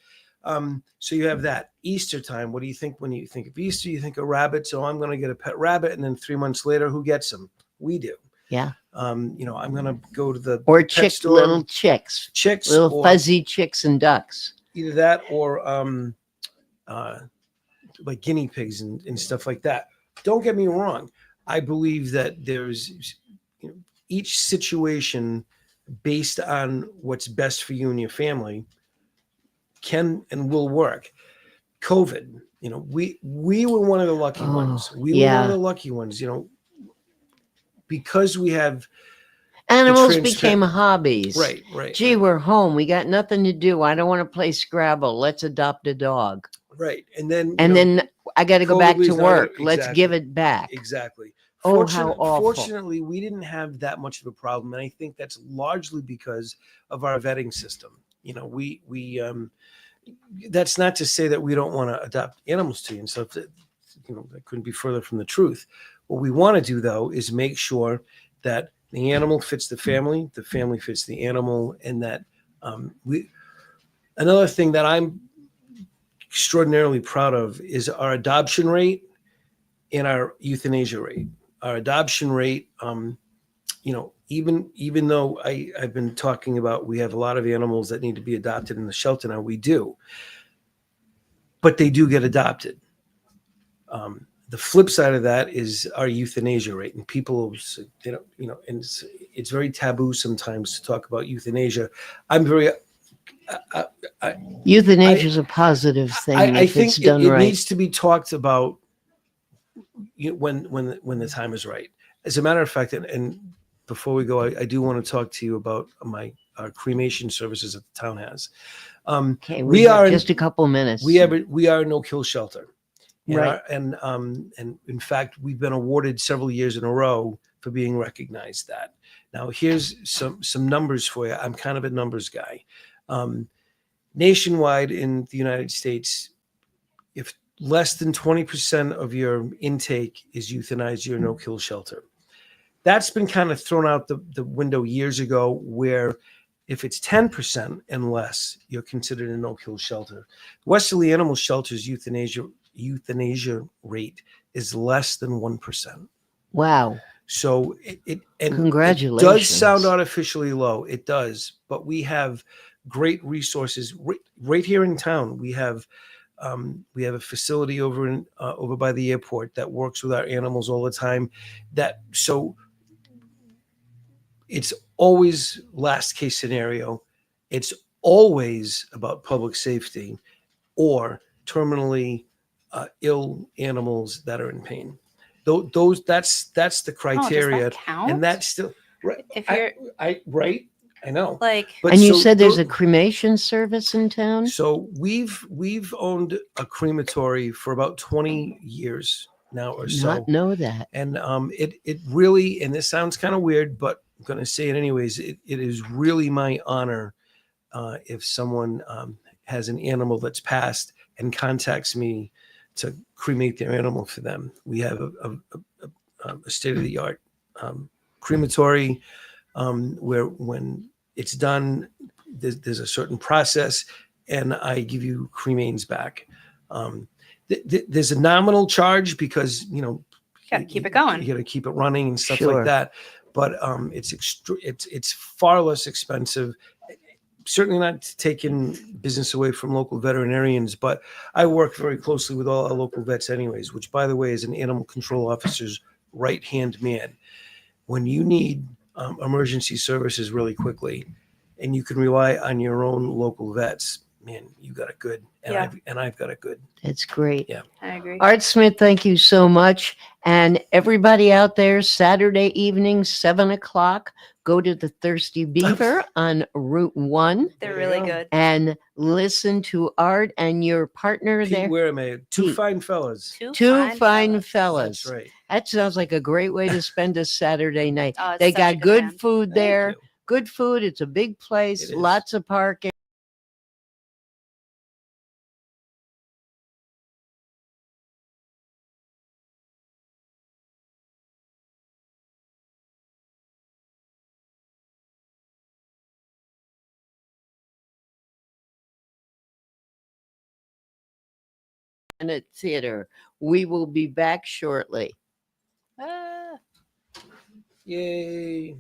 So you have that. Easter time. What do you think when you think of Easter? You think of rabbits. So I'm going to get a pet rabbit, and then 3 months later, who gets them? We do. Yeah. I'm going to go to the Or pet store, little chicks, little or fuzzy chicks and ducks. either that or like guinea pigs and stuff like that. Don't get me wrong. I believe that there's each situation based on what's best for you and your family can and will work. COVID, we were one of the lucky ones. We were one of the lucky ones, because we have animals became hobbies. Right. Gee, we're home. We got nothing to do. I don't want to play Scrabble. Let's adopt a dog. Right. And then then I got to go back to COVID is work. not- Let's exactly. give it back. Exactly. Oh, how awful. Fortunately, we didn't have that much of a problem, and I think that's largely because of our vetting system. We that's not to say that we don't want to adopt animals to you and stuff. That couldn't be further from the truth. What we want to do, though, is make sure that the animal fits the family fits the animal, and that another thing that I'm extraordinarily proud of is our adoption rate and our euthanasia rate. Our adoption rate, even though I've been talking about we have a lot of animals that need to be adopted in the shelter now, we do, but they do get adopted. The flip side of that is our euthanasia rate, and people, and it's very taboo sometimes to talk about euthanasia. I'm very. Euthanasia is a positive thing. I if think it's done it right. needs to be talked about when the time is right. As a matter of fact, and before we go, I do want to talk to you about our cremation services that the town has. Okay, we are just a couple minutes. We are a no-kill shelter. Right. And in fact, we've been awarded several years in a row for being recognized that. Now, here's some numbers for you. I'm kind of a numbers guy. Nationwide in the United States, if less than 20% of your intake is euthanized, your no-kill shelter. That's been kind of thrown out the window years ago, where if it's 10% and less, you're considered a no-kill shelter. Westerly Animal Shelter's euthanasia rate is less than 1%. Wow. So Congratulations. It does sound artificially low. It does, but we have great resources right here in town. We have a facility over by the airport that works with our animals all the time. So it's always last case scenario. It's always about public safety or terminally ill animals that are in pain. That's the criteria, does that count? and that's still right. If you're right, I know. like, But And you so said there's a cremation service in town? So we've owned a crematory for about 20 years now or so. Not know that. And it really, and this sounds kind of weird, but I'm going to say it anyways. It is really my honor if someone has an animal that's passed and contacts me to cremate their animal for them. We have a state-of-the-art crematory where when it's done, there's a certain process, and I give you cremains back. There's a nominal charge because you gotta keep it going. You got to keep it running and stuff Sure. like that. But it's far less expensive. Certainly not taking business away from local veterinarians, but I work very closely with all our local vets anyways, which, by the way, is an animal control officer's right-hand man. When you need emergency services really quickly and you can rely on your own local vets, man, you got it good. And Yeah. I've got it good. It's great. Yeah. I agree. Art Smith, thank you so much. And everybody out there, Saturday evening, 7:00, go to the Thirsty Beaver on Route 1 They're really good. and listen to Art and your partner Pete there. Waremade, two Pete. fine fellas. Two fine fellas. That's right. That sounds like a great way to spend a Saturday night. Oh, it's They such a got good good band. food Thank there. you. Good food. It's a big place. It is. Lots of parking. Theater. We will be back shortly. Yay.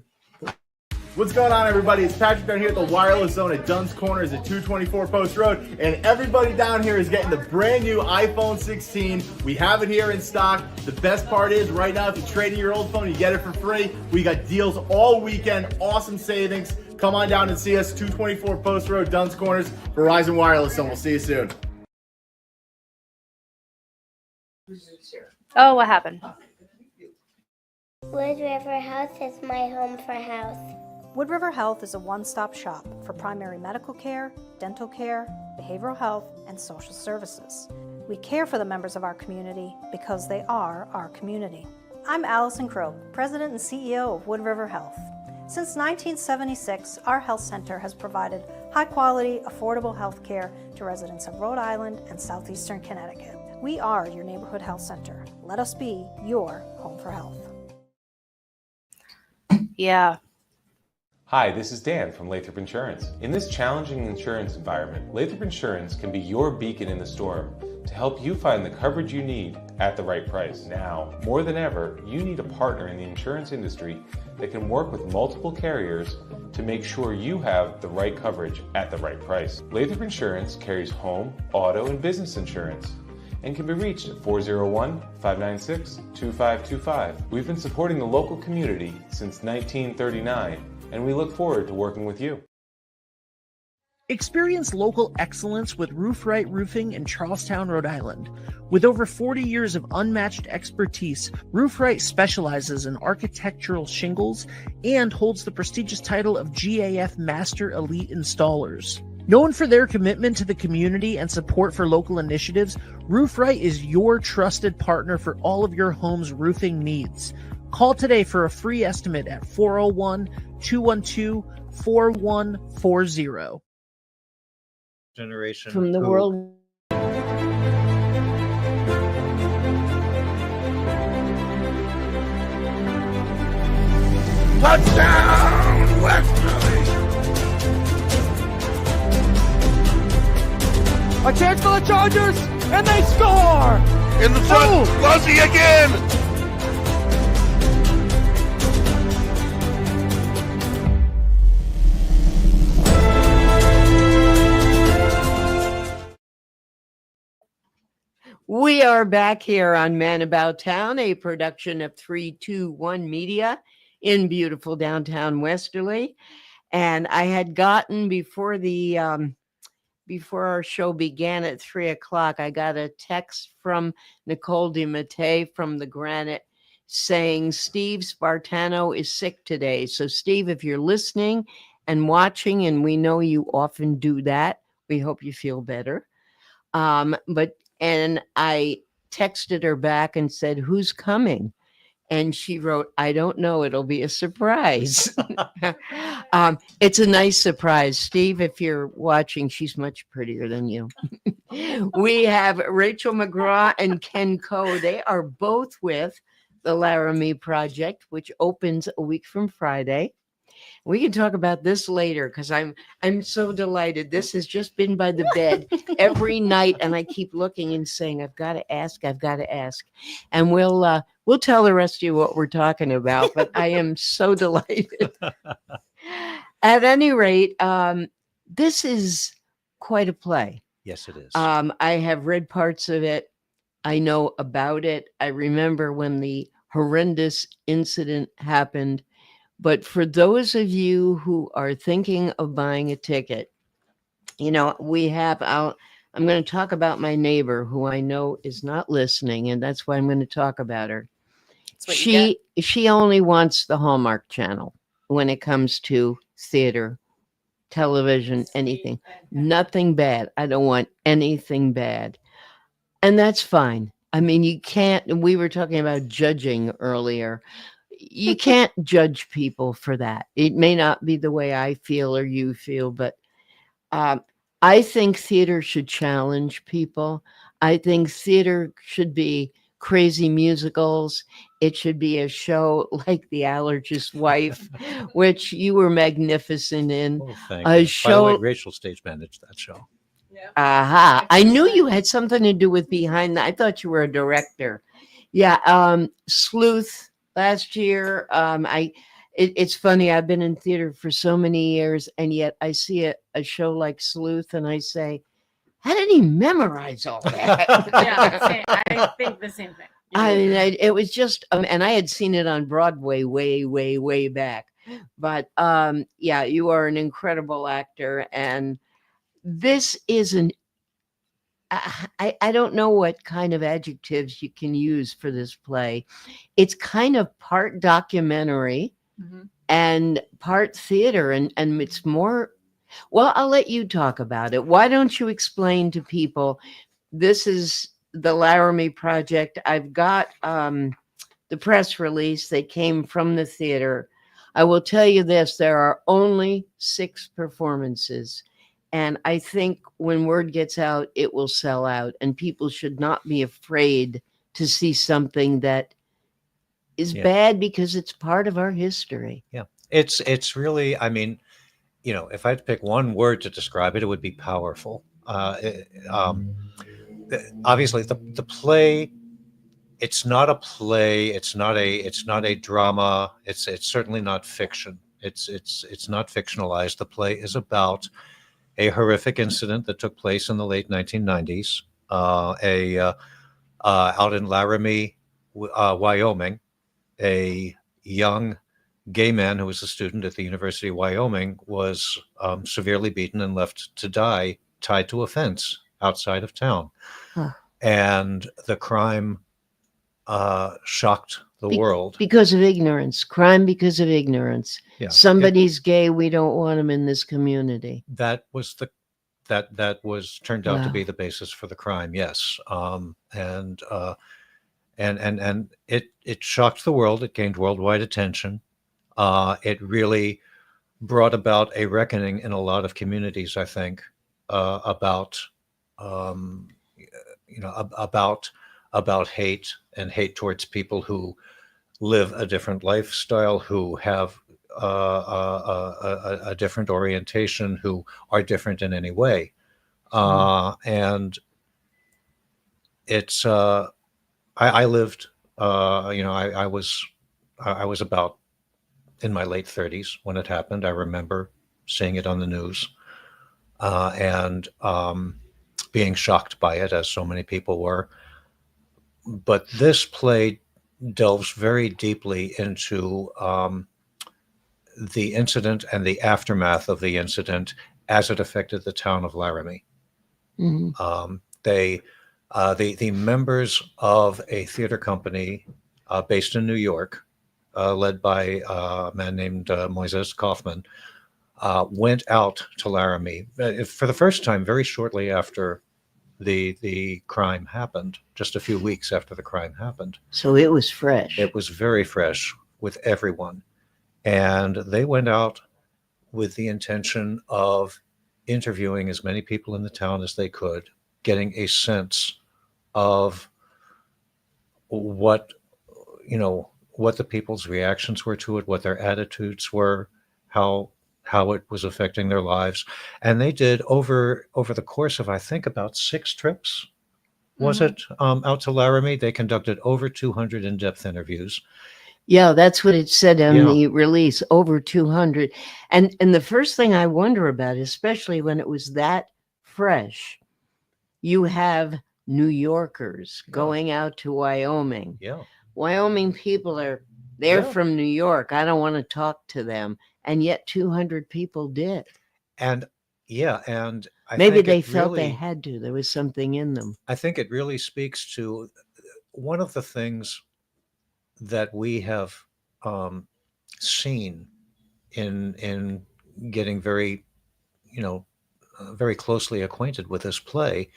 What's going on, everybody? It's Patrick down here at the Wireless Zone at Dunn's Corners at 224 Post Road, and everybody down here is getting the brand new iPhone 16. We have it here in stock. The best part is right now, if you trade in your old phone, you get it for free. We got deals all weekend, awesome savings. Come on down and see us, 224 Post Road, Dunn's Corners, Verizon Wireless Zone. We'll see you soon. Oh, what happened? Wood River Health is my home for health. Wood River Health is a one-stop shop for primary medical care, dental care, behavioral health, and social services. We care for the members of our community because they are our community. I'm Allison Crow, President and CEO of Wood River Health. Since 1976, our health center has provided high-quality, affordable health care to residents of Rhode Island and southeastern Connecticut. We are your neighborhood health center. Let us be your home for health. Yeah. Hi, this is Dan from Lathrop Insurance. In this challenging insurance environment, Lathrop Insurance can be your beacon in the storm to help you find the coverage you need at the right price. Now, more than ever, you need a partner in the insurance industry that can work with multiple carriers to make sure you have the right coverage at the right price. Lathrop Insurance carries home, auto, and business insurance and can be reached at 401-596-2525. We've been supporting the local community since 1939, and we look forward to working with you. Experience local excellence with Roof Right Roofing in Charlestown, Rhode Island. With over 40 years of unmatched expertise, Roof Right specializes in architectural shingles and holds the prestigious title of GAF Master Elite Installers. Known for their commitment to the community and support for local initiatives, Roof Right is your trusted partner for all of your home's roofing needs. Call today for a free estimate at 401-212-4140. Generation From the who- world. Touchdown, Westerly! A chance for the Chargers, and they score! In the front, Roxie again! We are back here on Man About Town, a production of 321 Media in beautiful downtown Westerly. And I had gotten before our show began at 3:00, I got a text from Nicole DeMatte from the Granite saying Steve Spartano is sick today. So Steve, if you're listening and watching, and we know you often do that, we hope you feel better. And I texted her back and said, "Who's coming?" And she wrote, "I don't know. It'll be a surprise." It's a nice surprise. Steve, if you're watching, she's much prettier than you. We have Rachel McGraw and Ken Coe. They are both with the Laramie Project, which opens a week from Friday. We can talk about this later because I'm so delighted. This has just been by the bed every night, and I keep looking and saying, I've got to ask. And we'll tell the rest of you what we're talking about, but I am so delighted. At any rate, this is quite a play. Yes, it is. I have read parts of it. I know about it. I remember when the horrendous incident happened. But for those of you who are thinking of buying a ticket, I'm going to talk about my neighbor who I know is not listening, and that's why I'm going to talk about her. She only wants the Hallmark Channel when it comes to theater, television, anything. Nothing bad. I don't want anything bad. And that's fine. I mean, you can't, and we were talking about judging earlier. You can't judge people for that. It may not be the way I feel or you feel, but I think theater should challenge people. I think theater should be crazy musicals. It should be a show like The Allergist's Wife, which you were magnificent in. Oh, thank you. Show. By the way, Rachel stage managed that show. Aha. I knew you had something to do with behind that. I thought you were a director. Yeah. Sleuth. Last year, it's funny. I've been in theater for so many years, and yet I see a show like Sleuth, and I say, "How did he memorize all that?" Yeah, I think the same thing. I mean, it was just, and I had seen it on Broadway way, way, way back. But yeah, you are an incredible actor, and this isn't. I don't know what kind of adjectives you can use for this play. It's kind of part documentary and part theater, and it's more, well, I'll let you talk about it. Why don't you explain to people, this is the Laramie Project. I've got the press release that came from the theater. I will tell you this, there are only 6 performances. And I think when word gets out, it will sell out, and people should not be afraid to see something that is bad because it's part of our history. Yeah, it's really, I mean, if I had to pick one word to describe it, it would be powerful. Obviously, the play, it's not a play. It's not a drama. It's certainly not fiction. It's not fictionalized. The play is about a horrific incident that took place in the late 1990s, out in Laramie, Wyoming. A young gay man who was a student at the University of Wyoming was severely beaten and left to die tied to a fence outside of town. And the crime shocked the world. Because of ignorance. Crime because of ignorance. Yeah. Somebody's gay, we don't want him in this community. That was turned out to be the basis for the crime, yes. And it shocked the world. It gained worldwide attention. It really brought about a reckoning in a lot of communities, I think, about hate and hate towards people who live a different lifestyle, who have a different orientation, who are different in any way. And it's I lived I was about in my late 30s when it happened. I remember seeing it on the news and being shocked by it, as so many people were. But this play delves very deeply into the incident and the aftermath of the incident as it affected the town of Laramie. The members of a theater company based in New York, led by a man named Moises Kaufman, went out to Laramie for the first time very shortly after the crime happened, just a few weeks after the crime happened. So it was fresh. It was very fresh with everyone. And they went out with the intention of interviewing as many people in the town as they could, getting a sense of what the people's reactions were to it, what their attitudes were, how it was affecting their lives. And they did over the course of, I think, about 6 trips, was it, out to Laramie. They conducted over 200 in-depth interviews. Yeah, that's what it said on the release, over 200. And the first thing I wonder about, especially when it was that fresh, you have New Yorkers going out to Wyoming. Yeah. Wyoming people they're from New York. I don't want to talk to them. And yet 200 people did. And and I maybe think they felt they had to. There was something in them. I think it really speaks to one of the things that we have seen in getting very closely acquainted with this play,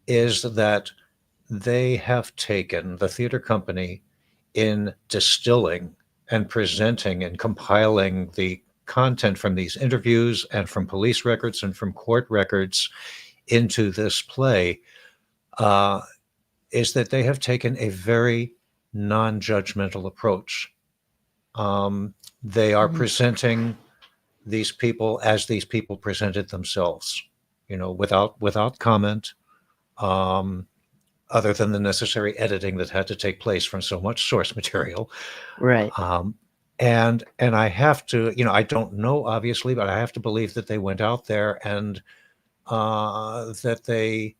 is that they have taken, the theater company, in distilling and presenting and compiling the content from these interviews and from police records and from court records into this play, is that they have taken a very non-judgmental approach. They are presenting these people as these people presented themselves, without comment, other than the necessary editing that had to take place from so much source material. Right. And I have to, I don't know, obviously, but I have to believe that they went out there and that they,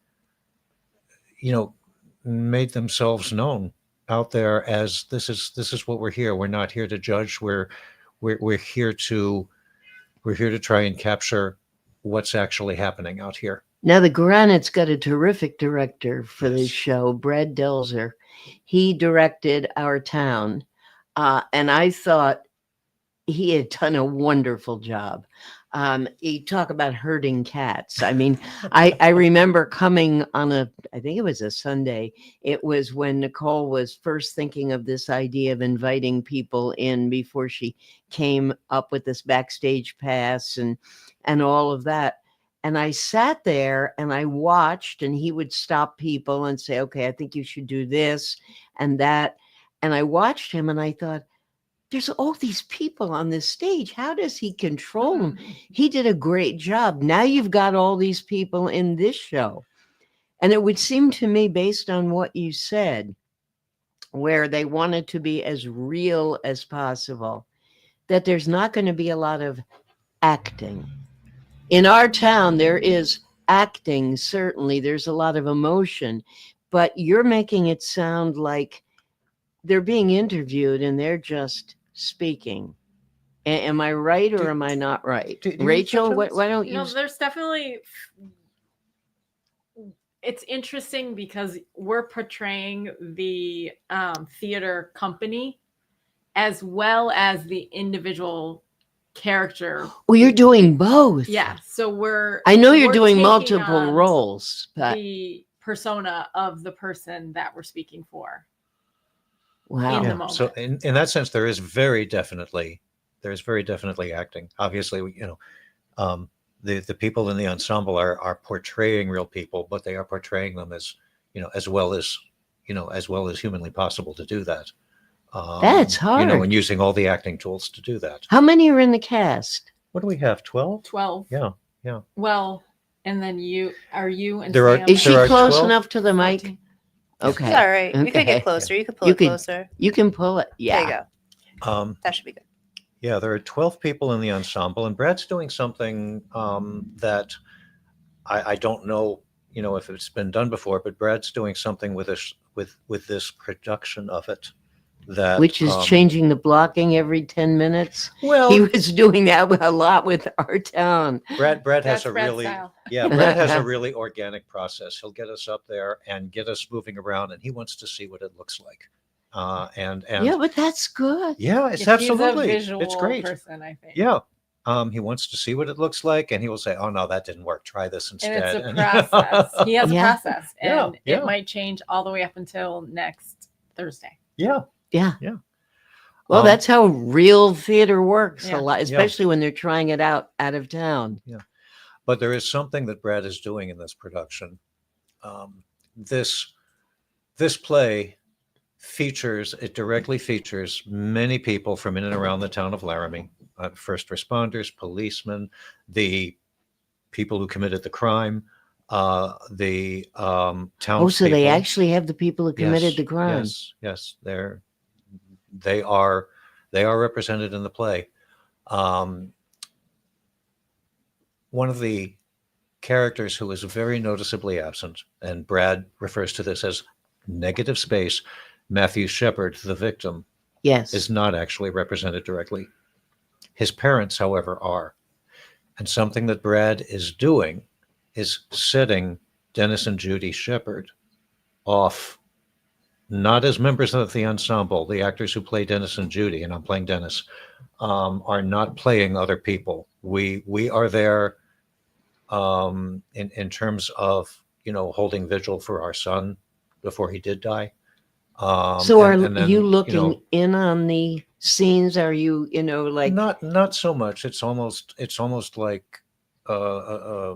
made themselves known out there as this is what we're here. We're not here to judge. We're here to try and capture what's actually happening out here. Now, the Granite's got a terrific director for this show, Brad Delzer. He directed Our Town, and I thought he had done a wonderful job. You talk about herding cats. I mean, I remember coming on I think it was a Sunday. It was when Nicole was first thinking of this idea of inviting people in before she came up with this backstage pass and all of that. And I sat there and I watched, and he would stop people and say, okay, I think you should do this and that. And I watched him and I thought, there's all these people on this stage. How does he control them? He did a great job. Now you've got all these people in this show. And it would seem to me, based on what you said, where they wanted to be as real as possible, that there's not going to be a lot of acting. In Our Town, there is acting, certainly. There's a lot of emotion. But you're making it sound like they're being interviewed and they're just speaking. Am I right or am I not right? Rachel, why don't you? No, there's definitely, it's interesting because we're portraying the theater company as well as the individual character. Well, you're doing both. Yeah. So I know you're doing taking multiple on roles, but the persona of the person that we're speaking for. Wow. In the moment. So in that sense, there is very definitely acting. Obviously, the people in the ensemble are portraying real people, but they are portraying them as well as humanly possible to do that. That's You know, hard. and using all the acting tools to do that. How many are in the cast? What do we have? 12? 12. Yeah, yeah. Well, and then you and There are- Sam. Is she There are close 12? enough to the mic? 14. Okay. It's all right. You could Okay. get closer. You could pull You it could- closer. You can pull it. There you Yeah. go. That should be good. Yeah, there are 12 people in the ensemble, and Brad's doing something that I don't know, you know, if it's been done before, but Brad's doing something with this with this production of it that Which is changing the blocking every 10 minutes. Well, He was doing that a lot with our town. Brad has That's a Brad's really style. Brad has a really organic process. He'll get us up there and get us moving around, and he wants to see what it looks like. And Yeah, but that's good. yeah, it's Yeah, he's a absolutely visual it's great. person, I think. Yeah. He wants to see what it looks like, and he will say, "Oh no, that didn't work. Try this And instead." it's a process. He has a Yeah. process, Yeah, and yeah. it might change all the way up until next Thursday. yeah, Yeah. Yeah. Well, Um, that's how real theater works Yeah. a lot, especially when they're trying it out of town. but there is something that Brad is doing in this production. This play directly features many people from in and around the town of Laramie, first responders, policemen, the people who committed the crime, the townspeople. Oh, so they actually have the people who committed the crime. Yes, they are represented in the play. One of the characters who is very noticeably absent, and Brad refers to this as negative space, Matthew Shepard, the victim, Yes. is not actually represented directly. His parents, however, are. And something that Brad is doing is setting Dennis and Judy Shepard off, not as members of the ensemble. The actors who play Dennis and Judy, and I'm playing Dennis, are not playing other people. We are there in terms of, you know, holding vigil for our son before he did die. So are and then, you looking know, in on the scenes? Are you, like not so much. It's almost like a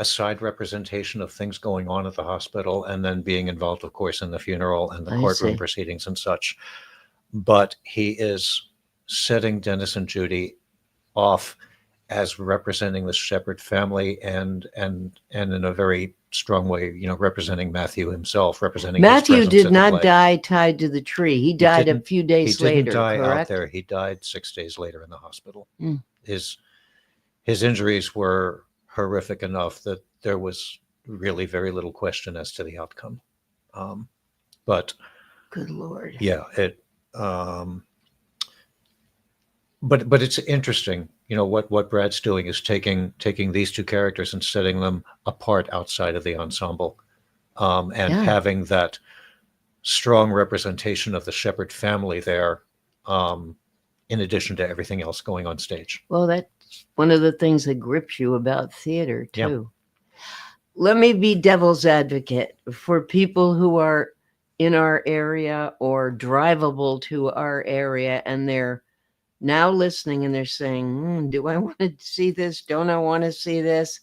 side representation of things going on at the hospital, and then being involved, of course, in the funeral and the I courtroom see. proceedings and such. But he is setting Dennis and Judy off as representing the Shepard family, and in a very strong way, you know, representing Matthew himself, representing his Matthew presence did in the not play. die tied to the tree. He died a didn't- few days He didn't later, die out correct? there. He died 6 days later in the hospital. Mm. His injuries were horrific enough that there was really very little question as to the outcome. But Good Lord. yeah, but it's interesting, you know, what Brad's doing is taking these two characters and setting them apart outside of the ensemble, and Yeah. having that strong representation of the Shepard family there, in addition to everything else going on stage. Well, that's one of the things that grips you about theater, Yeah. too. Let me be devil's advocate for people who are in our area or drivable to our area, and they're now listening and they're saying, do I want to see this? Don't I want to see this?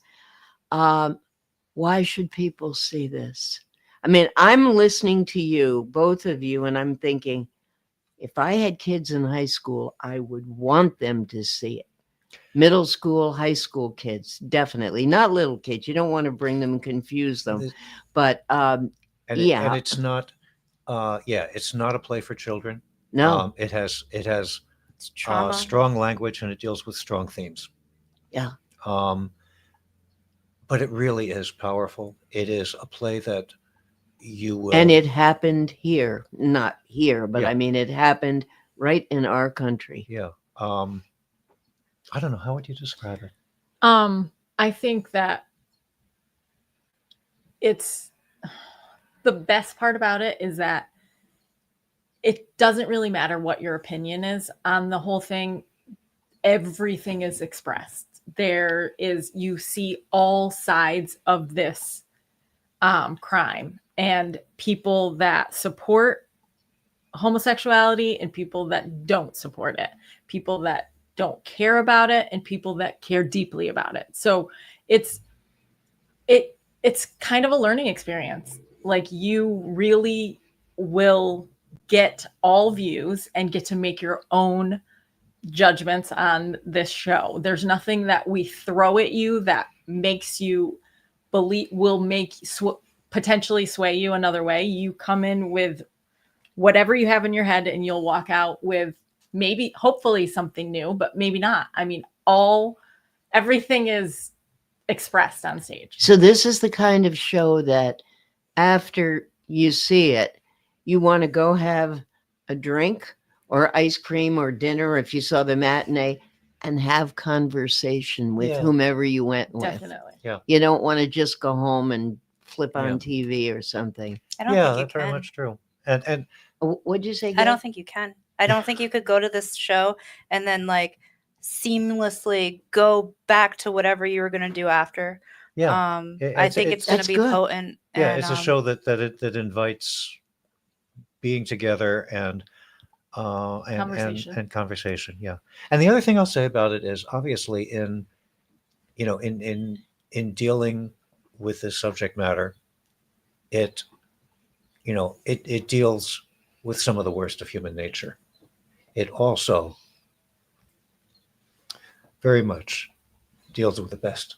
Why should people see this? I mean, I'm listening to you, both of you, and I'm thinking, if I had kids in high school, I would want them to see it. Middle school, high school kids, definitely. Not little kids. You don't want to bring them and confuse them. But And yeah. and it's not, it's not a play for children. No. It has It's trauma. strong language, and it deals with strong themes. Yeah. But it really is powerful. It is a play that you will. And it happened here. Not here, but Yeah. I mean, it happened right in our country. Yeah. I don't know. How would you describe it? I think that it's the best part about it is that it doesn't really matter what your opinion is on the whole thing. Everything is expressed. You see all sides of this crime, and people that support homosexuality and people that don't support it, people that don't care about it and people that care deeply about it. So it's kind of a learning experience. Like, you really will get all views and get to make your own judgments on this show. There's nothing that we throw at you that makes you believe will make potentially sway you another way. You come in with whatever you have in your head and you'll walk out with maybe hopefully something new, but maybe not. I mean, everything is expressed on stage. So this is the kind of show that after you see it, you want to go have a drink or ice cream or dinner if you saw the matinee and have conversation with whomever you went with. Definitely. Yeah. You don't want to just go home and flip on Yeah. TV or something. I don't Yeah, think you that's very can. much true. And What'd you say? I Gail? don't think you can. I don't think you could go to this show and then like seamlessly go back to whatever you were going to do after. yeah, I think it's going to That's be good. potent. yeah, and, it's a show that invites being together and Conversation. and conversation. Yeah. And the other thing I'll say about it is obviously in dealing with this subject matter, it deals with some of the worst of human nature. It also very much deals with the best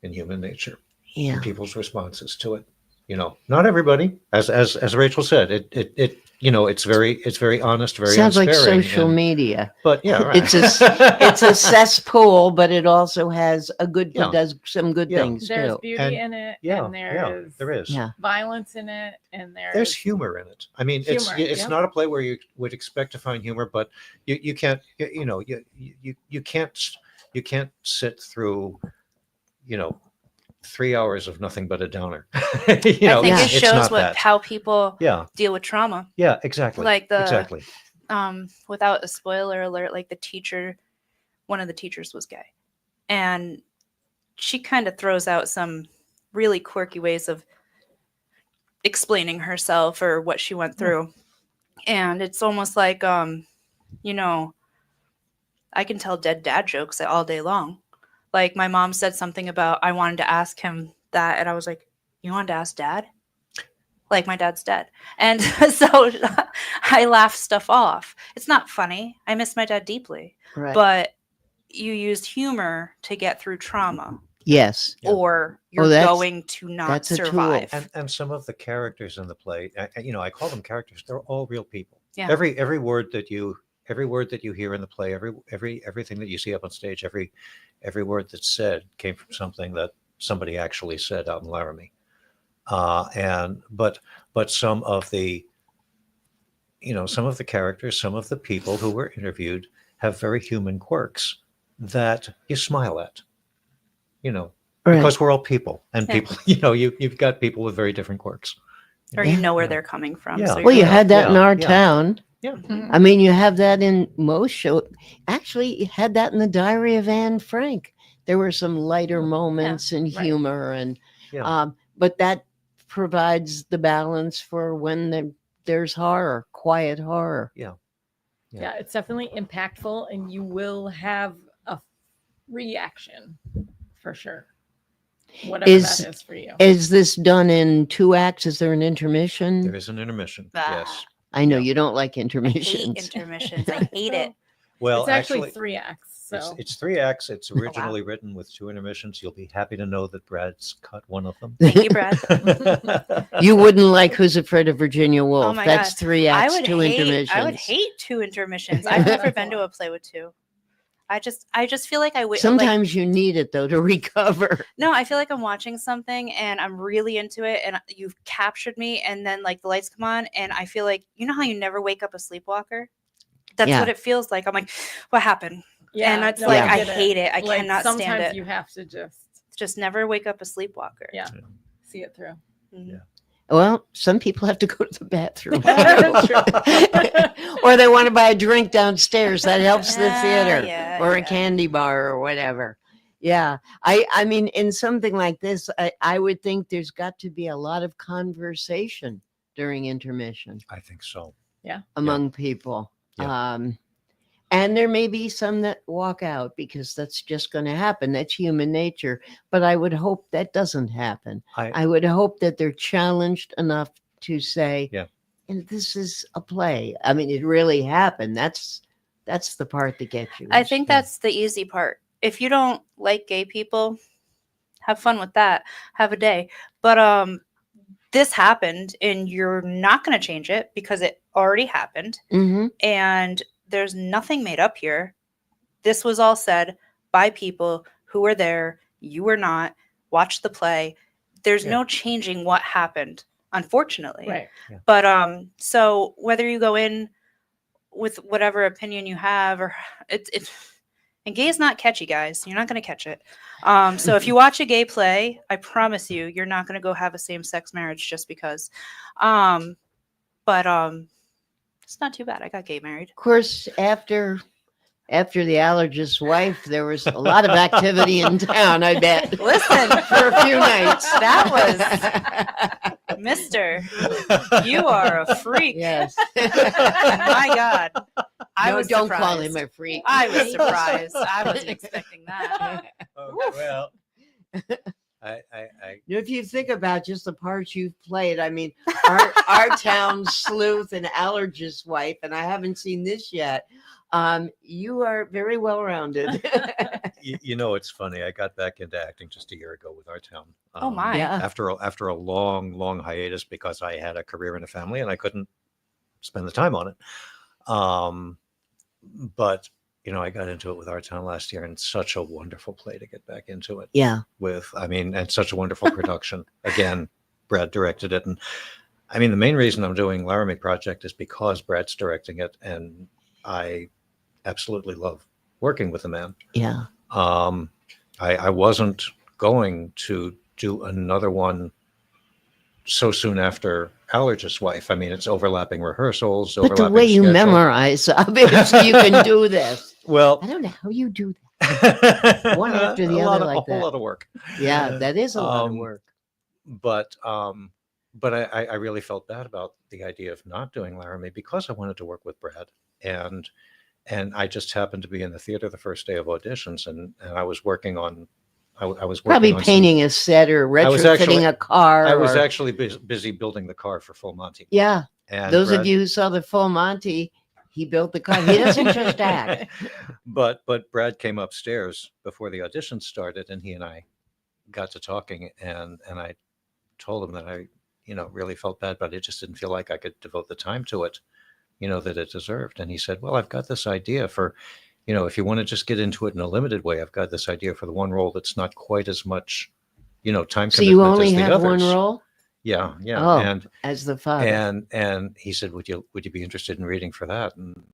in human nature Yeah. and people's responses to it. Not everybody, as Rachel said, it it's very honest, very Sounds like unsparing, social media. But yeah, right. It's a cesspool, but it also has does some good things There's too. beauty in it, and there is. Yeah. violence in it, and There's humor in it. I mean, Humor, it's yep. not a play where you would expect to find humor, but you can't you can't sit through 3 hours of nothing but a downer. I think it it's shows not that. how people Yeah. deal with trauma. Yeah, exactly. Like exactly. Without a spoiler alert, like one of the teachers was gay, and she kind of throws out some really quirky ways of explaining herself or what she went through. And it's almost like, I can tell dead dad jokes all day long. Like my mom said something about, I wanted to ask him that. And I was like, you wanted to ask dad? Like my dad's dead. And so I laugh stuff off. It's not funny. I miss my dad deeply. Right. But you used humor to get through trauma. Yes. Or you're going to not survive. And some of the characters in the play, I call them characters. They're all real people. Yeah. Every word that you hear in the play, everything that you see up on stage, every word that's said came from something that somebody actually said out in Laramie. But some of the characters, some of the people who were interviewed have very human quirks that you smile at, because we're all people, and people, you've got people with very different quirks. Or you know where they're coming from. Yeah. So Well, you had that in our yeah. town. Yeah. I mean, you have that in most shows. Actually, you had that in the Diary of Anne Frank. There were some lighter moments and humor, and but that provides the balance for when there's horror, quiet horror. Yeah. Yeah, it's definitely impactful, and you will have a reaction for sure. Whatever that is for you. Is this done in 2 acts? Is there an intermission? There is an intermission. Yes. I know you don't like I intermissions. hate intermissions. I hate it. Well, it's actually 3 acts. So it's 3 acts. It's originally written with 2 intermissions. You'll be happy to know that Brad's cut one of them. Thank you, Brad. You wouldn't like Who's Afraid of Virginia Wolf. Oh my That's God. 3 acts, 2 intermissions. I would hate 2 intermissions. I've never been to a play with 2. I just feel like Sometimes you need it though to recover. No, I feel like I'm watching something and I'm really into it and you've captured me, and then like the lights come on and I feel like, how you never wake up a sleepwalker? That's what it feels like. I'm like, what happened? Yeah, and it's like I hate it. I cannot stand it. Sometimes you have to just never wake up a sleepwalker. Yeah. See it through. Mm-hmm. Yeah. Well, some people have to go to the bathroom. Or they want to buy a drink downstairs. That helps the theater or a candy bar or whatever. Yeah. I mean, in something like this, I would think there's got to be a lot of conversation during intermission. I think so. Yeah. Among people. Yeah. And there may be some that walk out because that's just going to happen. That's human nature. But I would hope that doesn't happen. I would hope that they're challenged enough to say, and this is a play. I mean, it really happened. That's the part that gets you. I think that's the easy part. If you don't like gay people, have fun with that. Have a day. But this happened, and you're not going to change it because it already happened. Mm-hmm. And there's nothing made up here. This was all said by people who were there. You were not. Watch the play. There's no changing what happened, unfortunately. Right. Yeah. But so whether you go in with whatever opinion you have, or and gay is not catchy, guys. You're not going to catch it. So if you watch a gay play, I promise you're not going to go have a same-sex marriage just because. But it's not too bad. I got gay married. Of course, after the allergist's wife, there was a lot of activity in town, I bet. Listen, for a few nights. That was Mister. You are a freak. Yes. My God. Don't call him a freak. I was surprised. I wasn't expecting that. Well, If you think about just the parts you've played, I mean, our town sleuth and allergist wife, and I haven't seen this yet. You are very well rounded. It's funny. I got back into acting just a year ago with our town. Oh my! Yeah. After a long hiatus because I had a career and a family and I couldn't spend the time on it. But I got into it with our town last year, and it's such a wonderful play to get back into it. Yeah. And such a wonderful production. Again, Brad directed it, and I mean the main reason I'm doing Laramie Project is because Brad's directing it, and I absolutely love working with the man. Yeah. I wasn't going to do another one so soon after Allergist's Wife. I mean, it's overlapping rehearsals. But the way you memorize, obviously you can do this. Well, I don't know how you do that. One after the other like that. A whole lot of work. Yeah, that is a lot of work. But I really felt bad about the idea of not doing Laramie because I wanted to work with Brad. And I just happened to be in the theater the first day of auditions, and I was working on I was working probably on painting a set or retrofitting a car. I was actually busy building the car for Full Monty. Yeah. And those Brad, of you who saw the Full Monty, he built the car. He doesn't just act. But Brad came upstairs before the audition started, and he and I got to talking, and I told him that I really felt bad, but I just didn't feel like I could devote the time to it, that it deserved. And he said, well, I've got this idea for, if you want to just get into it in a limited way, I've got this idea for the one role that's not quite as much, time So commitment you only as the have others. one role? Yeah. Oh, and as the father. And he said, would you be interested in reading for that? And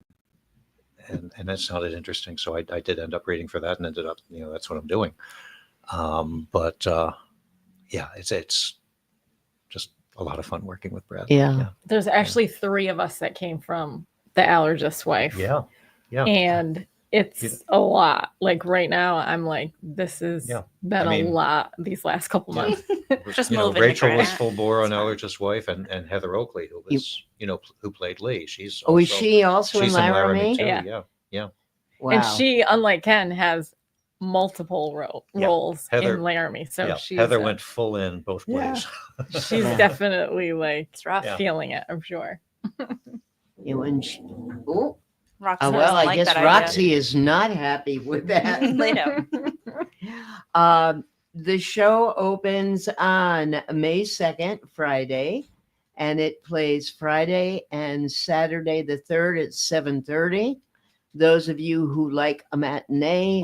that sounded interesting. So I did end up reading for that, and ended up, that's what I'm doing. It's just a lot of fun working with Brad. Yeah. There's actually 3 of us that came from the Allergist's Wife. Yeah. And it's a lot. Like right now, I'm like, this has been a lot these last couple months. Just moving. Rachel was full bore on Allergist's Wife, and Heather Oakley, who was, who played Lee. She's also, is she also in Laramie? too. Yeah. Wow. And she, unlike Ken, has multiple roles in Laramie. So she's Heather went full in both ways. She's definitely like it's rough. Feeling it, I'm sure. Roxie well, I like guess that Roxie idea. is not happy with that. Lay down. The show opens on May 2nd, Friday, and it plays Friday and Saturday the 3rd at 7:30. Those of you who like a matinee,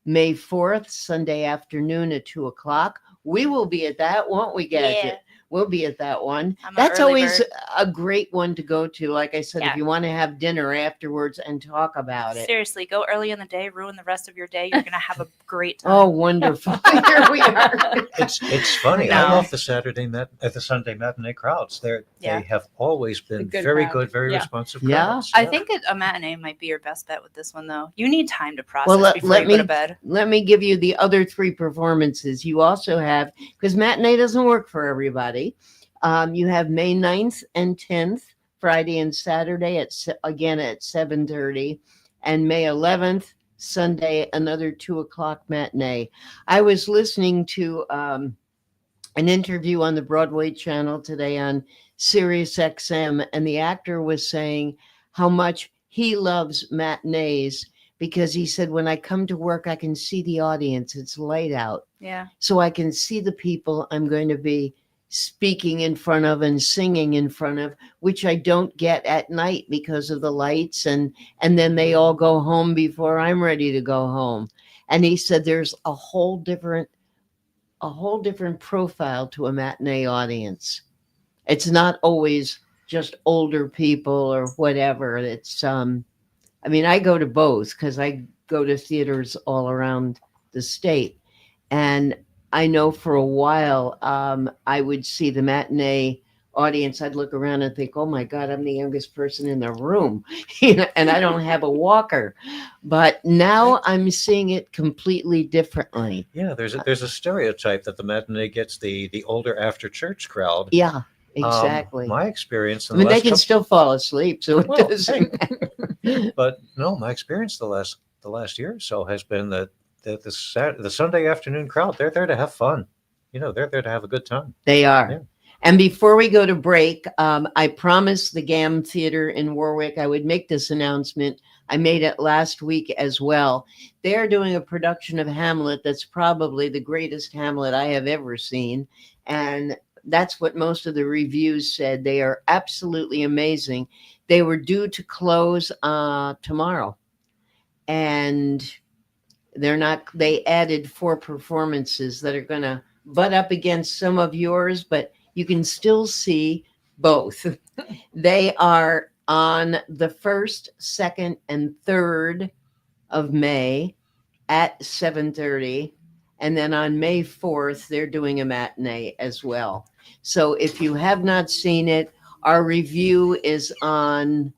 May 4th, Sunday afternoon at 2:00. We will be at that, won't we, Gadget? Yeah. We'll be at that one. I'm an That's early always bird. a great one to go to. Like I said, Yeah. if you want to have dinner afterwards and talk about it. Seriously, go early in the day, ruin the rest of your day. You're gonna have a great time. Oh, wonderful. Here we are. It's funny. I love the Sunday matinee crowds. They have always been good very crowd. good, very Yeah. responsive Yeah. crowds. I think a matinee might be your best bet with this one, though. You need time to process Well, before let you me go to bed. let me give you the other 3 performances. You also have, because matinee doesn't work for everybody. You have May 9th and 10th, Friday and Saturday again at 7:30, and May 11th, Sunday, another 2:00 matinee. I was listening to an interview on the Broadway channel today on Sirius XM, and the actor was saying how much he loves matinees because he said, when I come to work, I can see the audience. It's light out. Yeah. So I can see the people I'm going to be speaking in front of and singing in front of, which I don't get at night because of the lights. And then they all go home before I'm ready to go home. And he said there's a whole different profile to a matinee audience. It's not always just older people or whatever. It's, I mean, I go to both because I go to theaters all around the state. And I know for a while, I would see the matinee audience. I'd look around and think, oh my God, I'm the youngest person in the room, and I don't have a walker. But now I'm seeing it completely differently. Yeah, there's a stereotype that the matinee gets the older after church crowd. Yeah, exactly. My experience, I mean, they can still fall asleep, so it doesn't matter. But no, my experience the last year or so has been that the Sunday afternoon crowd, they're there to have fun. They're there to have a good time. They are. Yeah. And before we go to break, I promised the GAM Theater in Warwick I would make this announcement. I made it last week as well. They're doing a production of Hamlet that's probably the greatest Hamlet I have ever seen. And that's what most of the reviews said. They are absolutely amazing. They were due to close tomorrow. And they added 4 performances that are going to butt up against some of yours, but you can still see both. They are on the 1st, 2nd, and 3rd of May at 7:30. And then on May 4th, they're doing a matinee as well. So if you have not seen it, our review is on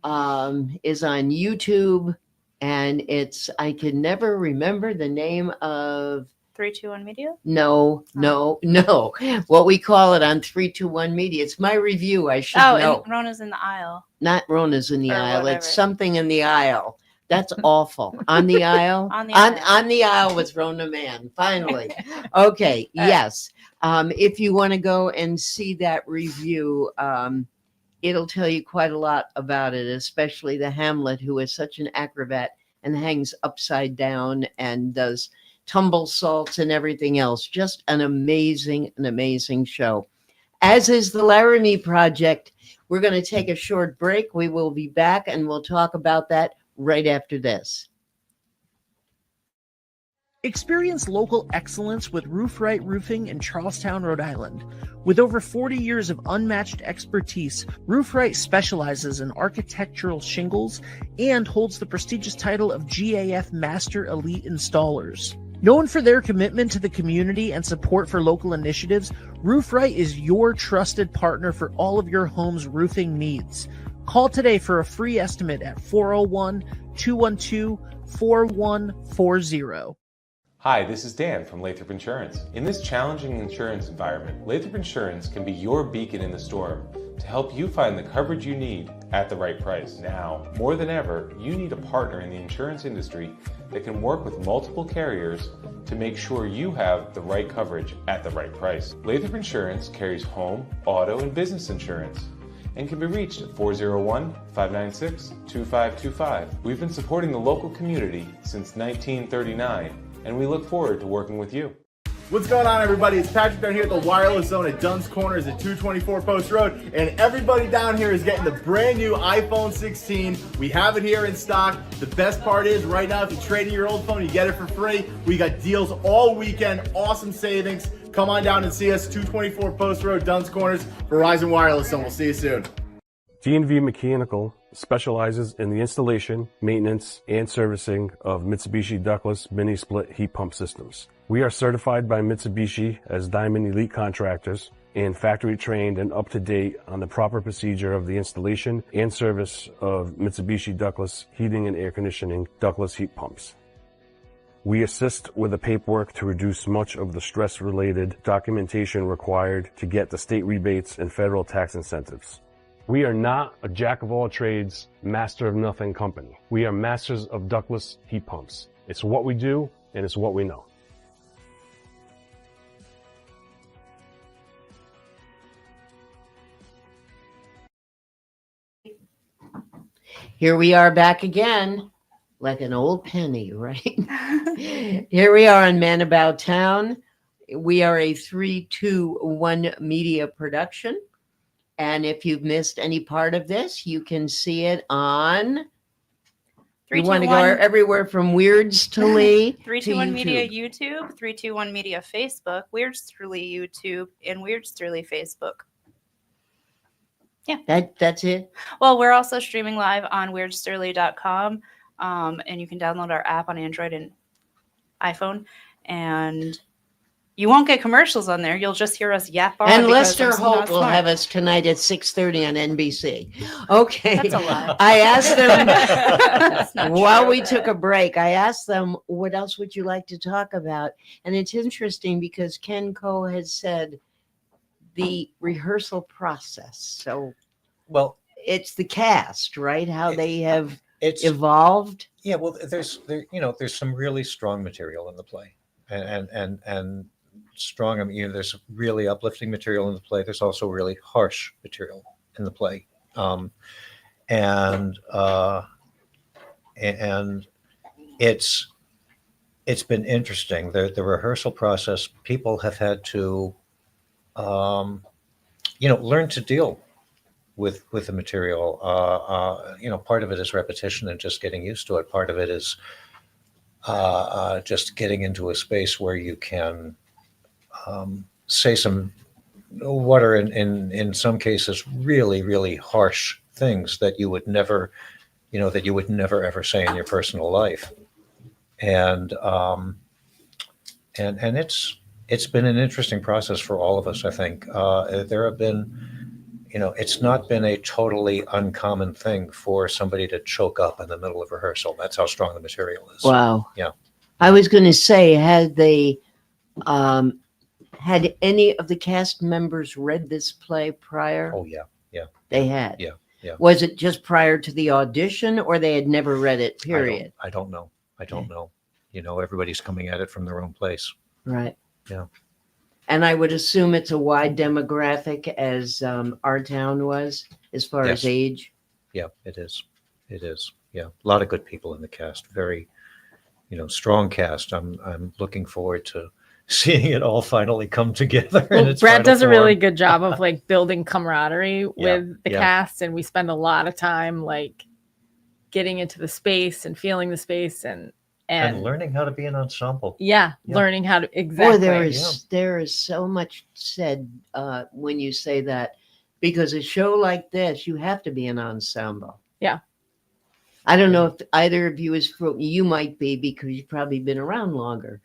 YouTube. And I can never remember the name of 321 Media? No. What we call it on 321 Media. It's my review. I should know. And Rona's in the aisle. Not Rona's in the aisle. Whatever. It's something in the aisle. That's awful. On the aisle? On the aisle. On the aisle with Rona Mann. Finally. Okay. Yes. If you want to go and see that review, it'll tell you quite a lot about it, especially the Hamlet, who is such an acrobat and hangs upside down and does tumble salts and everything else. Just an amazing show. As is the Laramie Project. We're going to take a short break. We will be back and we'll talk about that right after this. Experience local excellence with Roof Right Roofing in Charlestown, Rhode Island. With over 40 years of unmatched expertise, Roof Right specializes in architectural shingles and holds the prestigious title of GAF Master Elite Installers. Known for their commitment to the community and support for local initiatives, Roof Right is your trusted partner for all of your home's roofing needs. Call today for a free estimate at 401-212-4140. Hi, this is Dan from Lathrop Insurance. In this challenging insurance environment, Lathrop Insurance can be your beacon in the storm to help you find the coverage you need at the right price. Now, more than ever, you need a partner in the insurance industry that can work with multiple carriers to make sure you have the right coverage at the right price. Lathrop Insurance carries home, auto, and business insurance and can be reached at 401-596-2525. We've been supporting the local community since 1939. And we look forward to working with you. What's going on, everybody? It's Patrick down here at the Wireless Zone at Dunn's Corners at 224 Post Road, and everybody down here is getting the brand new iPhone 16. We have it here in stock. The best part is, right now, if you trade in your old phone, you get it for free. We got deals all weekend, awesome savings. Come on down and see us, 224 Post Road, Dunn's Corners, Verizon Wireless Zone. We'll see you soon. D&V Mechanical specializes in the installation, maintenance, and servicing of Mitsubishi ductless mini-split heat pump systems. We are certified by Mitsubishi as Diamond Elite contractors and factory trained and up to date on the proper procedure of the installation and service of Mitsubishi ductless heating and air conditioning ductless heat pumps. We assist with the paperwork to reduce much of the stress-related documentation required to get the state rebates and federal tax incentives. We are not a jack-of-all-trades, master-of-nothing company. We are masters of ductless heat pumps. It's what we do, and it's what we know. Here we are back again, like an old penny, right? Here we are on Man About Town. We are a 3-2-1 media production. And if you've missed any part of this, you can see it on... You want to go everywhere from Weirdsly 321 to Media YouTube. YouTube, 321 Media Facebook, Weirdsly YouTube, and Weirdsly Facebook. Yeah. That's it? Well, we're also streaming live on weirdsterly.com, and you can download our app on Android and iPhone, and you won't get commercials on there. You'll just hear us yap on. And because Lester I'm Holt not will smart. have us tonight at 6:30 on NBC. Okay. That's a lie. I asked That's them not while true. we took a break, I asked them, what else would you like to talk about? And it's interesting because Ken Coe has said the rehearsal process. So Well, it's the cast, right? How they have it's evolved. Yeah, well, there's some really strong material in the play, and strong. I mean, there's really uplifting material in the play. There's also really harsh material in the play, and it's been interesting. The rehearsal process. People have had to, learn to deal with the material. Part of it is repetition and just getting used to it. Part of it is just getting into a space where you can say some what are in some cases really, really harsh things that you would never ever say in your personal life. And it's been an interesting process for all of us, I think. There have been, it's not been a totally uncommon thing for somebody to choke up in the middle of rehearsal. That's how strong the material is. Wow. Yeah. I was going to say, had they, had any of the cast members read this play prior? Oh, yeah. Yeah. They had? Yeah. Yeah. Was it just prior to the audition or they had never read it, period? I don't know. Everybody's coming at it from their own place. Right. Yeah. And I would assume it's a wide demographic as our town was as far as Yes. age. Yeah, it is. It is. Yeah. A lot of good people in the cast. Very, strong cast. I'm looking forward to seeing it all finally come together. in Well, its Brad final does a really form. good job of like building camaraderie with the yeah. cast, and we spend a lot of time like getting into the space and feeling the space and learning how to be an ensemble. yeah, learning how to exactly. Boy, there is so much said when you say that, because a show like this, you have to be an ensemble. Yeah. I don't know if either of you you might be because you've probably been around longer,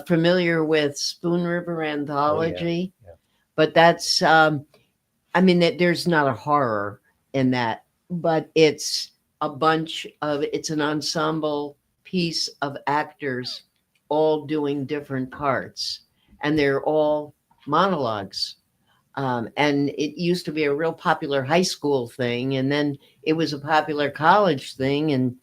familiar with Spoon River Anthology, but that's, there's not a horror in that, but it's it's an ensemble piece of actors all doing different parts, and they're all monologues. And it used to be a real popular high school thing, and then it was a popular college thing. And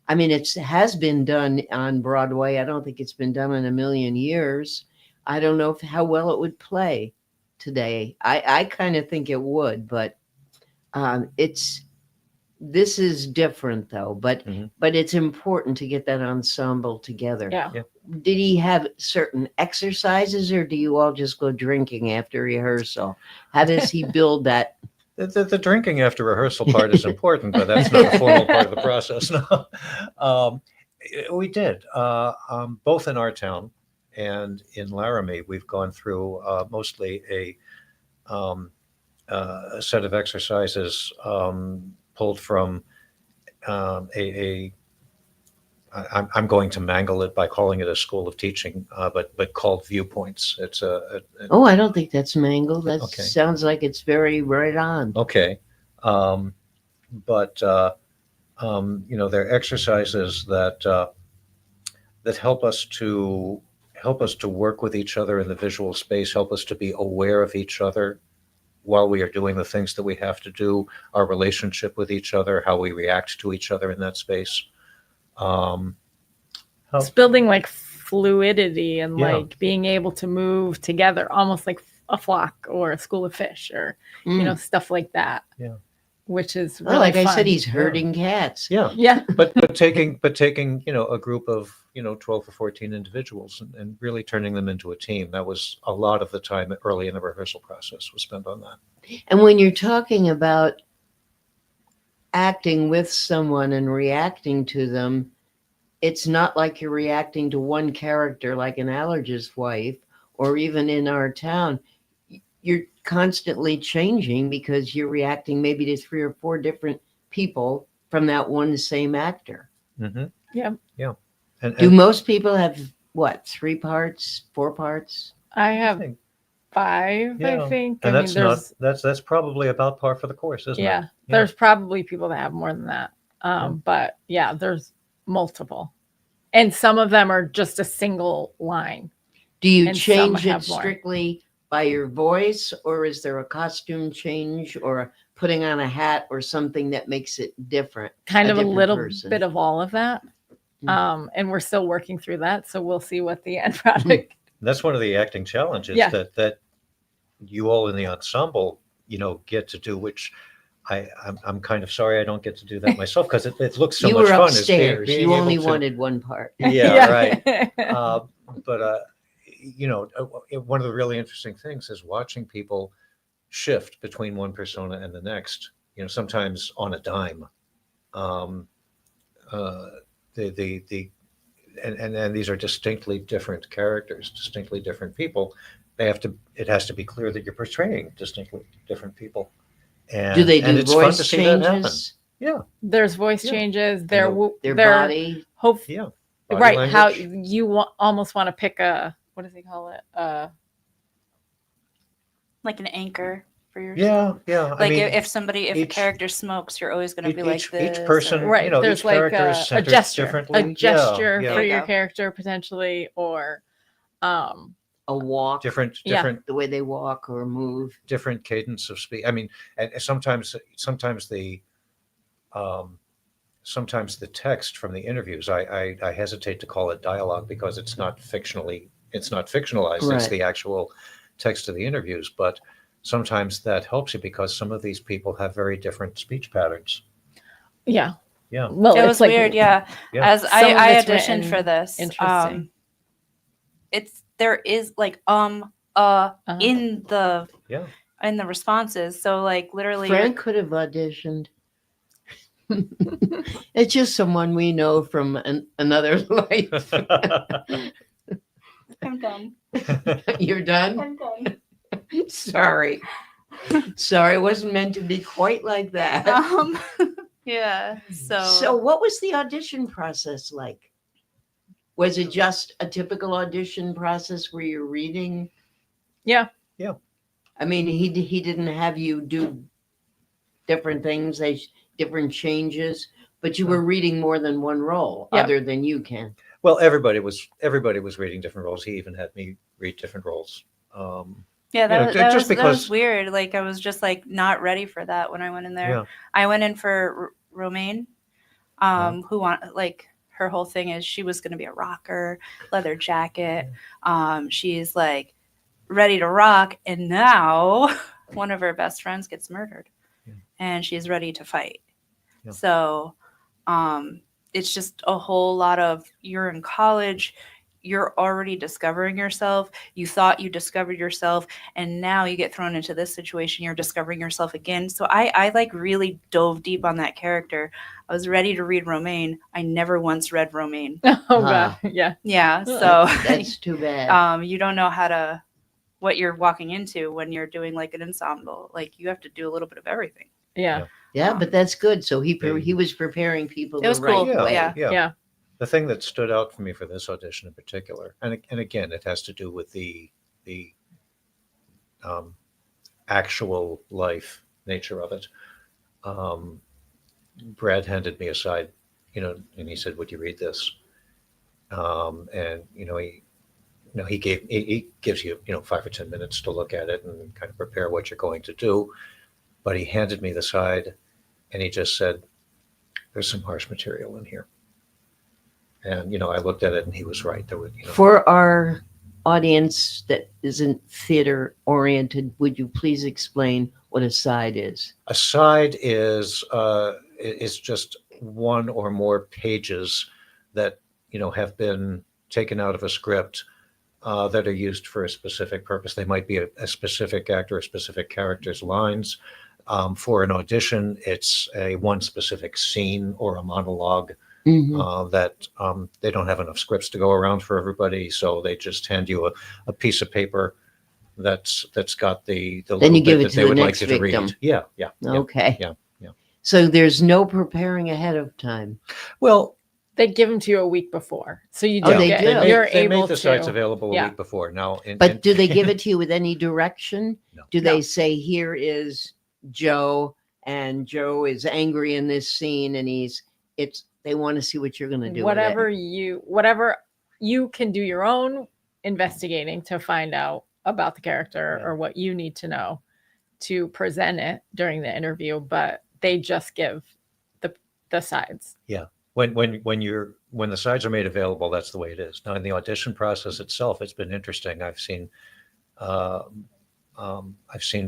it has been done on Broadway. I don't think it's been done in a million years. I don't know how well it would play today. I kind of think it would, but this is different though, but it's important to get that ensemble together. Yeah. Did he have certain exercises, or do you all just go drinking after rehearsal? How does he build that? The drinking after rehearsal part is important, but that's not a formal part of the process. No. We did, both in our town and in Laramie. We've gone through mostly a set of exercises pulled from I'm going to mangle it by calling it a school of teaching, but called Viewpoints. It's I don't think that's mangled. That Okay. sounds like it's very right on. Okay. But there are exercises that help us to work with each other in the visual space, help us to be aware of each other while we are doing the things that we have to do, our relationship with each other, how we react to each other in that space. It's building like fluidity and Yeah. like being able to move together, almost like a flock or a school of fish or stuff like that. Yeah. which is really like I fun. said, he's herding cats. Yeah. Yeah. But taking a group of 12 or 14 individuals and really turning them into a team. That was a lot of the time early in the rehearsal process was spent on that. And when you're talking about acting with someone and reacting to them, it's not like you're reacting to one character like an allergist wife, or even in our town. You're constantly changing because you're reacting maybe to 3 or 4 different people from that one same actor. Mm-hmm. Yeah. Yeah. And Do most people have what, 3 parts, 4 parts? I have 5, yeah. I think. And I mean, that's probably about par for the course, isn't it? Yeah. There's probably people that have more than that. But yeah, there's multiple. And some of them are just a single line. Do you and some change it have more. strictly by your voice, or is there a costume change or putting on a hat or something that makes it different? Kind of a different little person? bit of all of that. And we're still working through that. So we'll see what the end product. That's one of the acting challenges that you all in the ensemble, get to do, which I'm kind of sorry I don't get to do that myself, because it looks so you much were fun. upstairs. Being You able only to- wanted one part. Yeah, right. But one of the really interesting things is watching people shift between one persona and the next. Sometimes on a dime. And these are distinctly different characters, distinctly different people. It has to be clear that you're portraying distinctly different people. And, Do they and do it's fun to voice see that happen. changes? Yeah. There's voice changes. Their body. Yeah. Right. language. How you almost want to pick what does he call it? Like an anchor for yourself. Yeah. Like if a character smokes, you're always going to be like this. Each person, right? There's each like character is a centered gesture, differently. for your character potentially, or a walk, different the way they walk or move, different cadence of speech. I mean, and sometimes the text from the interviews, I hesitate to call it dialogue because it's not fictionalized. Right. It's the actual text of the interviews, but sometimes that helps you because some of these people have very different speech patterns. Yeah. Well, it was weird. Yeah. As I auditioned for this, interesting. There is like in the responses. So like literally, Frank could have auditioned. It's just someone we know from another life. I'm done. You're done? I'm done. Sorry. It wasn't meant to be quite like that. Yeah. So what was the audition process like? Was it just a typical audition process where you're reading? Yeah. I mean, he didn't have you do different things, different changes, but you were reading more than one role other than you can. Well, everybody was reading different roles. He even had me read different roles. That was weird. Like I was just like not ready for that when I went in there. Yeah. I went in for Romaine, who her whole thing is she was going to be a rocker, leather jacket. She's like ready to rock, and now one of her best friends gets murdered, and she's ready to fight. Yeah. So, it's just a whole lot of you're in college. You're already discovering yourself. You thought you discovered yourself, and now you get thrown into this situation. You're discovering yourself again. So I like really dove deep on that character. I was ready to read Romaine. I never once read Romaine. Oh God, yeah. So that's too bad. You don't know what you're walking into when you're doing like an ensemble. Like you have to do a little bit of everything. Yeah. Yeah, but that's good. So he was preparing people. It was cool. Yeah. The thing that stood out for me for this audition in particular, and again, it has to do with the actual life nature of it. Brad handed me aside, and he said, "Would you read this?" And he gives you 5 or 10 minutes to look at it and kind of prepare what you're going to do. But he handed me the side, and he just said, "There's some harsh material in here." And I looked at it, and he was right. There was, For our audience that isn't theater oriented, would you please explain what a side is? A side is just one or more pages that have been taken out of a script that are used for a specific purpose. They might be a specific actor, a specific character's lines. For an audition, it's one specific scene or a monologue that they don't have enough scripts to go around for everybody, so they just hand you a piece of paper that's got the Then you little give bit it that to they the would like next you to victim. read. Yeah. Okay. Yeah. So there's no preparing ahead of time. Well, They give them to you a week before, so you Oh, do they get. do. You're they able made the to. sites available a Yeah. week before. Now, But do they give it to you with any direction? No. Do they say, here is Joe, and Joe is angry in this scene, and they want to see what you're going to do. Whatever you can do your own investigating to find out about the character or what you need to know to present it during the interview, but they just give the sides. Yeah. When the sides are made available, that's the way it is. Now, in the audition process itself, it's been interesting. I've seen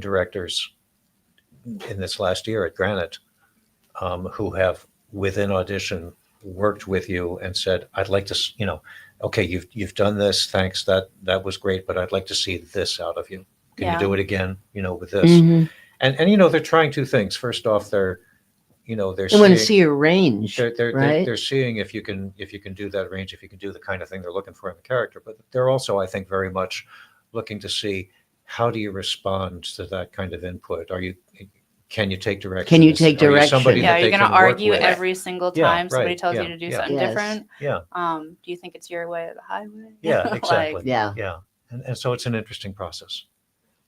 directors in this last year at Granite who have, within audition, worked with you and said, "I'd like to, okay, you've done this. Thanks, that was great, but I'd like to see this out of you. Can you do it again? With this." Mm-hmm. And they're trying two things. First off, they're They want to see your range, right? They're seeing if you can do that range, if you can do the kind of thing they're looking for in the character. But they're also, I think, very much looking to see, how do you respond to that kind of input? Can you take direction? Can you take direction? Somebody that You're they going to can work argue with? every single time somebody tells you to do something Yes. different. Yeah. Do you think it's your way or the highway? Yeah, exactly. Yeah. And so it's an interesting process.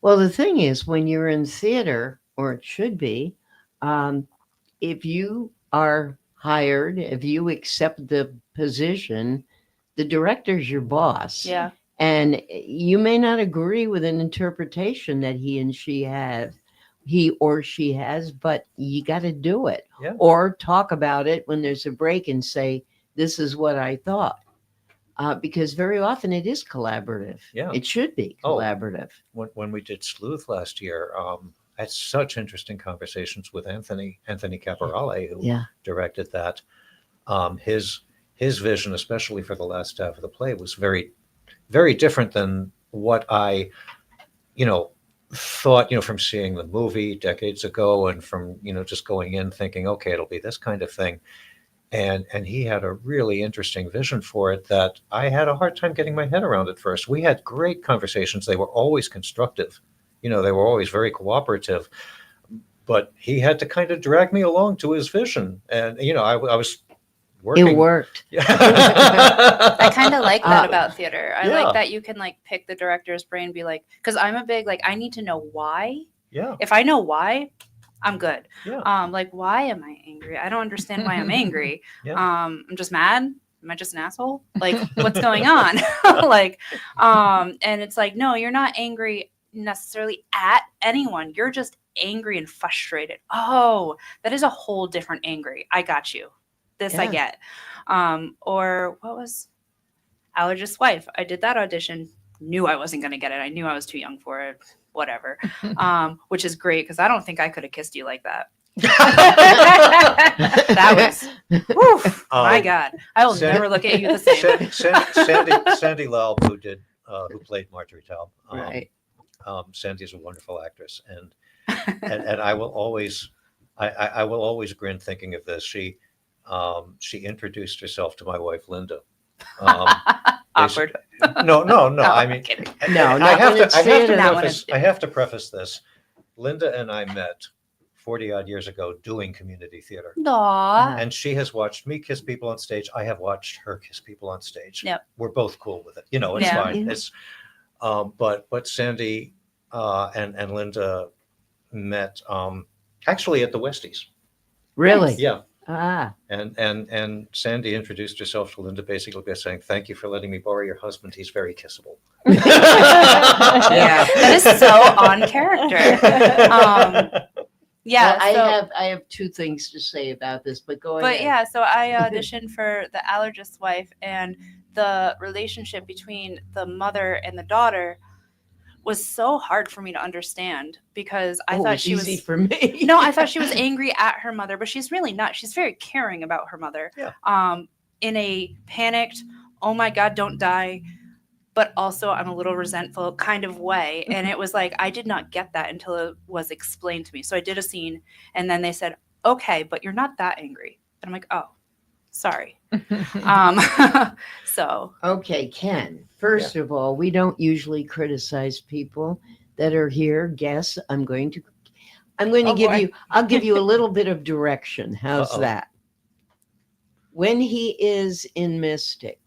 Well, the thing is, when you're in theater, or it should be, if you are hired, if you accept the position, the director's your boss. Yeah. And you may not agree with an interpretation that he or she has, but you got to do it. Yeah. Or talk about it when there's a break and say, this is what I thought. Because very often it is collaborative. Yeah. It should be collaborative. When we did Sleuth last year, I had such interesting conversations with Anthony Caporale, who directed that. His vision, especially for the last half of the play, was very, very different than what I, thought, from seeing the movie decades ago, and from, just going in thinking, okay, it'll be this kind of thing. And he had a really interesting vision for it that I had a hard time getting my head around at first. We had great conversations. They were always constructive. They were always very cooperative. But he had to kind of drag me along to his vision. And, I was working. It worked. I kind of like that about theater. I like that you can pick the director's brain, be like, because I'm a big, I need to know why. Yeah. If I know why, I'm good. Yeah. Why am I angry? I don't understand why I'm angry. Yeah. I'm just mad. Am I just an asshole? What's going on? And it's no, you're not angry necessarily at anyone. You're just angry and frustrated. Oh, that is a whole different angry. I got you. This I get. Or what was Allergist's Wife? I did that audition, knew I wasn't going to get it. I knew I was too young for it. Whatever. Which is great because I don't think I could have kissed you like that. That was, my God. I will never look at you the same. Sandy Laub, who played Marjorie Taub. Right. Sandy's a wonderful actress, and I will always grin thinking of this. She introduced herself to my wife Linda. Awkward. No. I mean, no. I have to preface this. Linda and I met 40 odd years ago doing community theater. Aww. And she has watched me kiss people on stage. I have watched her kiss people on stage. Yep. We're both cool with it. It's fine. It's but Sandy and Linda met actually at the Westies. Really? Yeah. Ah. And Sandy introduced herself to Linda basically by saying, "Thank you for letting me borrow your husband. He's very kissable." Yeah, that is so on character. Yeah, well, I have two things to say about this, but go ahead. But yeah, so I auditioned for The Allergist's Wife, and the relationship between the mother and the daughter was so hard for me to understand because I thought she easy was for me. No, I thought she was angry at her mother, but she's really not. She's very caring about her mother. Yeah. In a panicked, oh my God, don't die, but also I'm a little resentful kind of way. And it was like, I did not get that until it was explained to me. So I did a scene and then they said, okay, but you're not that angry. And I'm like, oh, sorry. So. Okay, Ken, first of all, we don't usually criticize people that are here. Guests, I'll give you a little bit of direction. How's that? When he is in Mystic,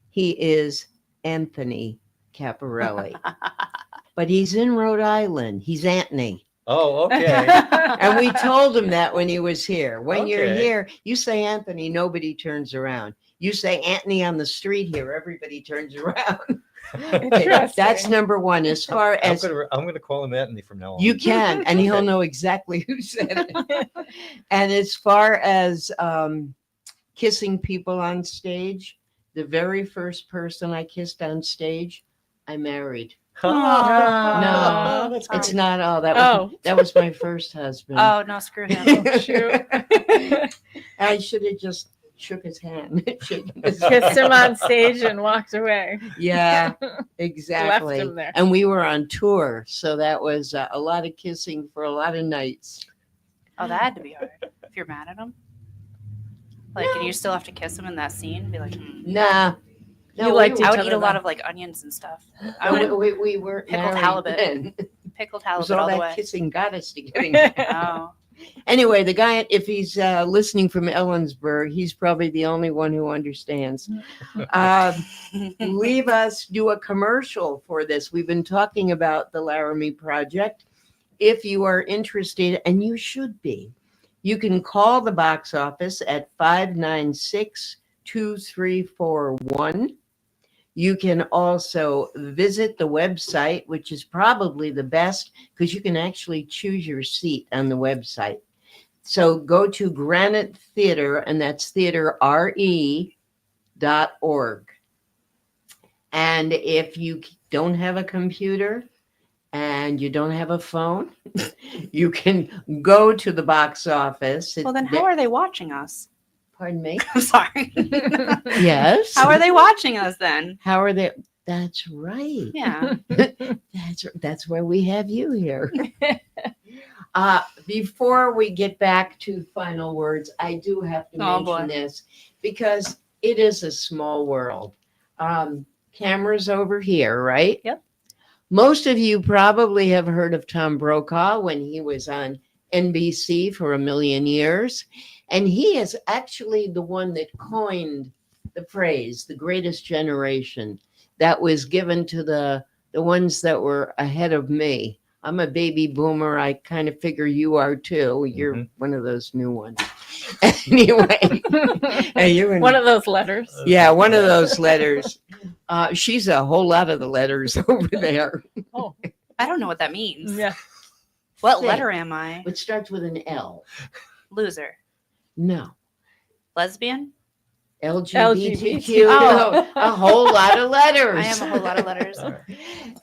he is Anthony Caparelli. But he's in Rhode Island. He's Anthony. Oh, okay. And we told him that when he was here. When you're Okay. here, you say Anthony, nobody turns around. You say Anthony on the street here, everybody turns around. Okay, that's number one. As far as I'm gonna call him Anthony from now on. you can, and he'll know exactly who said it. And as far as kissing people on stage, the very first person I kissed on stage, I married. No, it's not all that. That was my first husband. Oh, no, screw him. I should have just shook his hand. Kissed him on stage and walked away. Yeah, exactly. Left him there. And we were on tour, so that was a lot of kissing for a lot of nights. Oh, that had to be hard. If you're mad at him? Like, and you still have to kiss him in that scene? Be like, Nah. No, I would eat a lot of like onions and stuff. We were pickled halibut. Then. Pickled It was halibut all the that way. kissing got us to getting there. Oh. Anyway, the guy, if he's listening from Ellensburg, he's probably the only one who understands. Leave us do a commercial for this. We've been talking about the Laramie Project. If you are interested, and you should be, you can call the box office at 596-2341. You can also visit the website, which is probably the best because you can actually choose your seat on the website. So go to Granite Theater, and that's theaterre.org. And if you don't have a computer and you don't have a phone, you can go to the box office. Well, then how are they watching us? Pardon me? I'm sorry. Yes. How are they watching us then? How are they? That's right. Yeah. That's why we have you here. Before we get back to final words, I do have to mention this because it is a small world. Cameras over here, right? Yep. Most of you probably have heard of Tom Brokaw when he was on NBC for a million years. And he is actually the one that coined the phrase, the greatest generation, that was given to the ones that were ahead of me. I'm a baby boomer. I kind of figure you are too. You're one of those new ones. Anyway. One of those letters. Yeah, one of those letters. She's a whole lot of the letters over there. Oh, I don't know what that means. Yeah. What letter am I? It starts with an L. Loser. No. Lesbian? LGBTQ. Oh. A whole lot of letters. I am a whole lot of letters.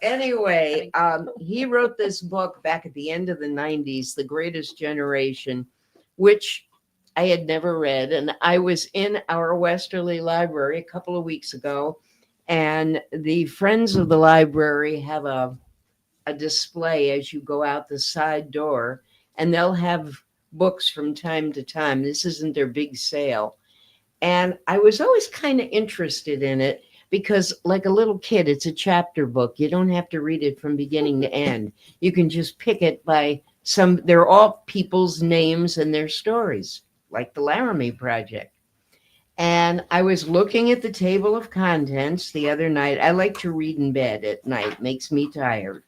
Anyway, he wrote this book back at the end of the 90s, The Greatest Generation, which I had never read. And I was in our Westerly library a couple of weeks ago, and the Friends of the Library have a display as you go out the side door, and they'll have books from time to time. This isn't their big sale. And I was always kind of interested in it because, like a little kid, it's a chapter book. You don't have to read it from beginning to end. You can just pick it by they're all people's names and their stories, like the Laramie Project. And I was looking at the table of contents the other night. I like to read in bed at night, makes me tired.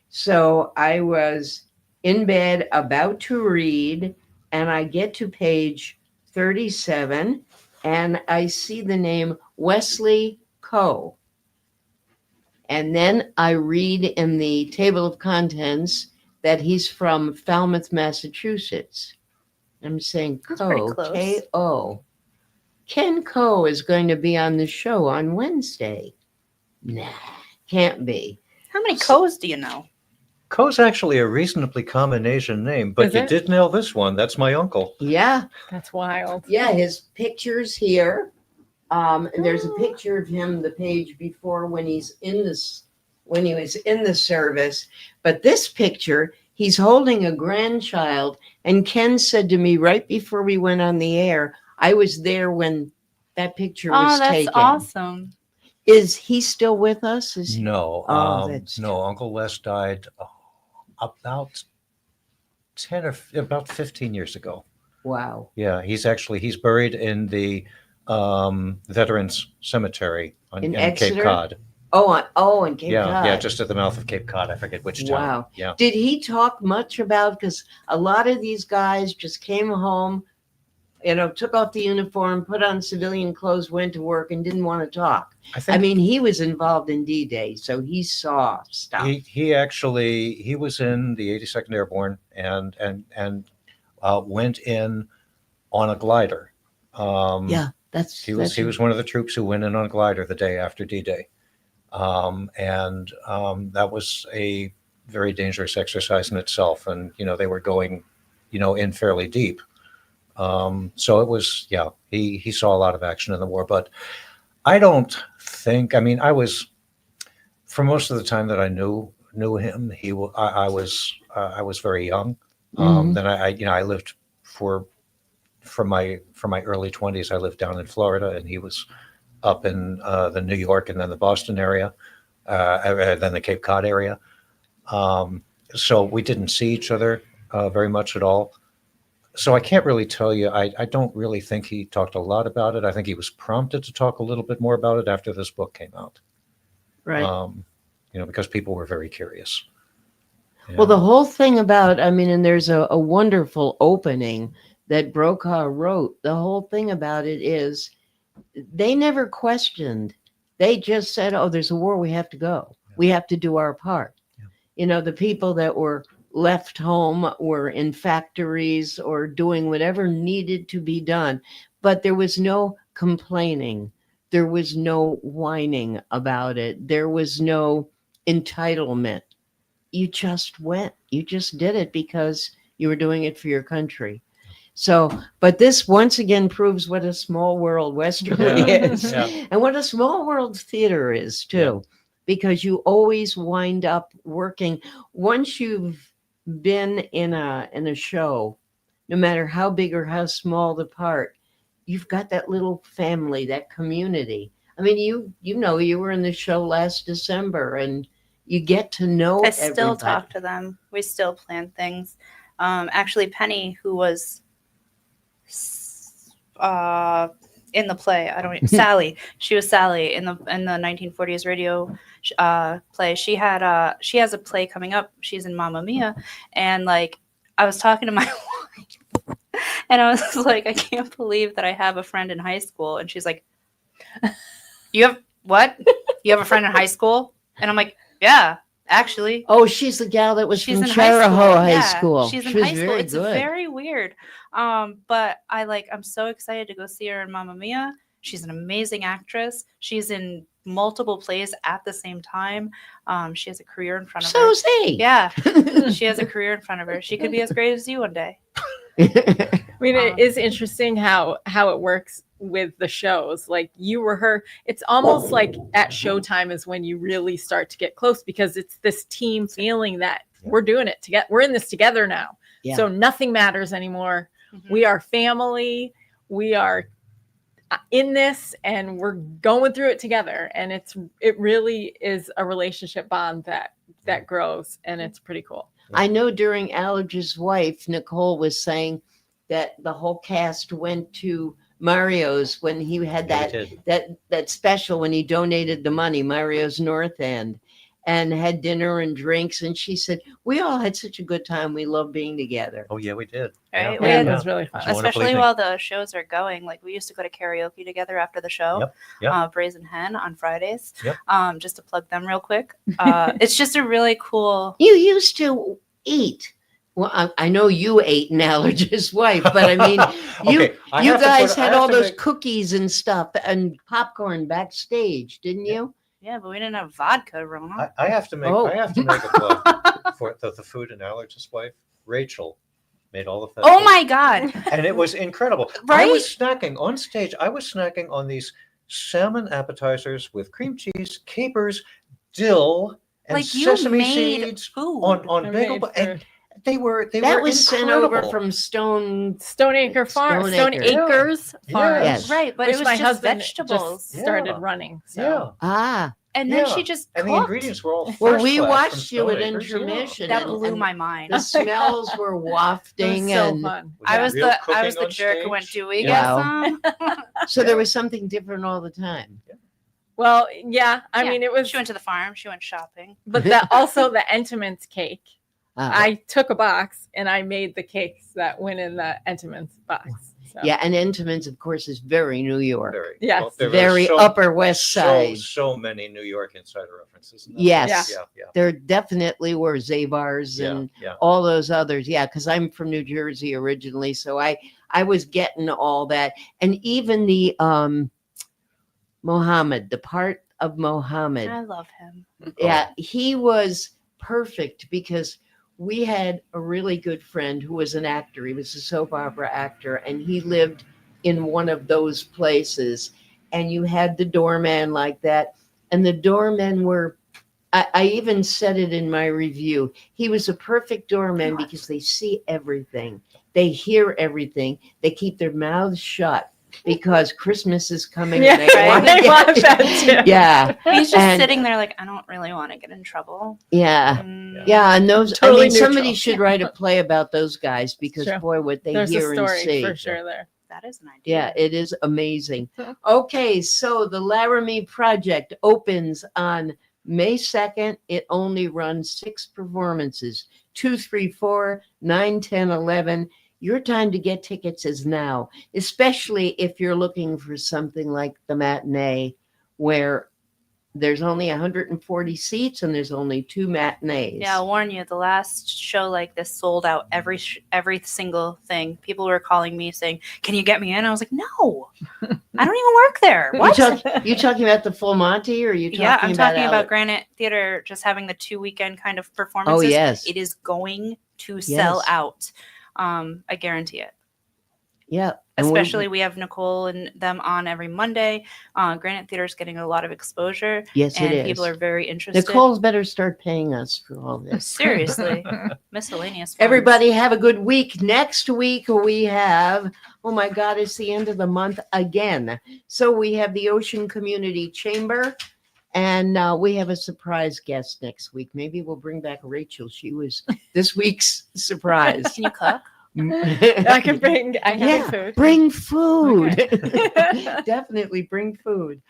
So I was in bed about to read, and I get to page 37, and I see the name Wesley Coe. And then I read in the table of contents that he's from Falmouth, Massachusetts. I'm saying Coe, K-O. Ken Coe is going to be on the show on Wednesday. Nah, can't be. How many Coes do you know? Coe's actually a reasonably common Asian name, but Is you it? did nail this one. That's my uncle. Yeah, That's wild. yeah. His picture's here. And there's a picture of him the page before when he's in this, when he was in the service. But this picture, he's holding a grandchild. And Ken said to me right before we went on the air, I was there when that picture was Oh, that's taken. awesome. Is he still with us? Is he? No, Oh, that's no. Uncle Les died about 10 or about 15 years ago. Wow. Yeah, he's buried in the Veterans Cemetery In in Cape Exeter? Cod. Oh, in Cape Cod. Yeah, just at the mouth of Cape Cod. I forget which town. Wow. Yeah. Did he talk much about, because a lot of these guys just came home, took off the uniform, put on civilian clothes, went to work, and didn't want to talk. I mean, he was involved in D-Day, so he saw stuff. He was in the 82nd Airborne and went in on a glider. Yeah, he was one of the troops who went in on a glider the day after D-Day. That was a very dangerous exercise in itself. And, they were going, in fairly deep. So it was, he saw a lot of action in the war, but I don't think, I was, for most of the time that I knew him, I was very young. Then I lived from my early 20s, I lived down in Florida, and he was up in the New York and then the Boston area, then the Cape Cod area. So we didn't see each other very much at all. So I can't really tell you. I don't really think he talked a lot about it. I think he was prompted to talk a little bit more about it after this book came out. Right. Because people were very curious. Well, the whole thing about, and there's a wonderful opening that Brokaw wrote. The whole thing about it is they never questioned. They just said, oh, there's a war, we have to go. Yeah. We have to do our part. Yeah. The people that were left home were in factories or doing whatever needed to be done. But there was no complaining. There was no whining about it. There was no entitlement. You just went. You just did it because you were doing it for your country. So, but this once again proves what a small world Westerly is, and what a small world theater is too, because you always wind up working. Once you've been in a show, no matter how big or how small the part, you've got that little family, that community. You were in the show last December, and you get to know. I still talk to them. We still plan things. Actually, Penny, who was in the play, Sally. She was Sally in the 1940s radio play. She has a play coming up. She's in Mamma Mia, and I was talking to my wife, and I was like, I can't believe that I have a friend in high school, and she's like, "You have what? You have a friend in high school?" And I'm like, "Yeah, actually." Oh, she's the gal that was from in Charahoe High School. School. She's in she was high school. very It's good. very weird. But I'm so excited to go see her in Mamma Mia. She's an amazing actress. She's in multiple plays at the same time. She has a career in front of her. So is he. Yeah. She has a career in front of her. She could be as great as you one day. It is interesting how it works with the shows. Like you were her. It's almost like at showtime is when you really start to get close, because it's this team feeling that we're doing it together. We're in this together now. Yeah. So nothing matters anymore. Mm-hmm. We are family. We are in this, and we're going through it together. And it really is a relationship bond that grows, and it's pretty cool. I know during Allerger's wife, Nicole was saying that the whole cast went to Mario's when he had that special when he donated the money, Mario's North End, and had dinner and drinks. And she said, we all had such a good time. We love being together. Oh, yeah, we did. Right? It was really fun. Especially while the shows are going. Like we used to go to karaoke together after the show. Yep. Brazen Hen on Fridays. Yep. Just to plug them real quick. It's just a really cool. You used to eat Well, I know you ate an allergist's wife, but I mean, Okay, I you have to guys put- I had have all to those make- cookies and stuff and popcorn backstage, didn't you? Yeah, but we didn't have vodka, Rona. I have to make Oh. I have to make a plug for the food and allergist wife. Rachel made all of that. Oh food. my God. And it was incredible. Right? I was snacking on stage. I was snacking on these salmon appetizers with cream cheese, capers, dill, and Like you sesame made seeds food. on I bagel. made Bu- and food. they were That was sent over incredible. from Stoneacre Farm, Stone Stone Acre. Acres Farm. Yes. Right, but Which it was my just husband vegetables. just started Yeah. running. So. Yeah. Ah, And then Yeah. she just And the cooked. ingredients were all well, first we class from watched you Stone at Acres, yeah. intermission. That and- blew and my mind. The smells were It was wafting, so and fun. We I had was real the cooking jerk on who went, stage. "Do we Yeah. get some?" so there was something different all the time. Well, yeah, I Yeah. mean, it was, She went to the farm. She went shopping. but that also the Entenmann's cake. Ah. I took a box and I made the cakes that went in the Entenmann's box. So. Yeah, and Entenmann's, of course, is very New York. Very, Yes. there were Very so- Upper West Side. So many New York insider references. in that. Yes. Yeah. There definitely were Zavars Yeah, and yeah. all those others. Yeah, because I'm from New Jersey originally, so I was getting all that, and even the Mohammed, the part of Mohammed. I love him. Yeah, he was perfect because we had a really good friend who was an actor. He was a soap opera actor, and he lived in one of those places. And you had the doorman like that. And the doormen were, I even said it in my review, he was a perfect doorman because they see everything, they hear everything, they keep their mouths shut because Christmas is coming. Yeah, and they want to I love that too. Yeah. He's just And- sitting there like, I don't really want to get in trouble. Yeah. Mm. Yeah, and those, Totally I mean, somebody neutral. should write a play about those guys because, True. boy, what they There's hear a and story see. for sure there. That is an idea. Yeah, it is amazing. Okay, so the Laramie Project opens on May 2nd. It only runs 6 performances, 2, 3, 4, 9, 10, 11. Your time to get tickets is now, especially if you're looking for something like the matinee where there's only 140 seats and there's only 2 matinees. Yeah, I'll warn you. The last show like this sold out every single thing. People were calling me saying, "Can you get me in?" I was like, "No, I don't even work there." What? You talking about the Full Monty, or are you talking Yeah, I'm talking about Alec? Granite Theater just having the 2 weekend kind of performances. Oh, yes. It is going to sell Yes. out. I guarantee it. Yeah. and Especially we have Nicole and them on every Monday. Granite Theater is getting a lot of exposure. Yes, it and is. people are very interested. Nicole's better start paying us for all this. Seriously, miscellaneous. funds. Everybody have a good week. Next week we have, oh my God, it's the end of the month again. So we have the Ocean Community Chamber, and we have a surprise guest next week. Maybe we'll bring back Rachel. She was this week's surprise. Can you cook? I can bring. I have Yeah, food. bring food. Okay. Definitely bring food.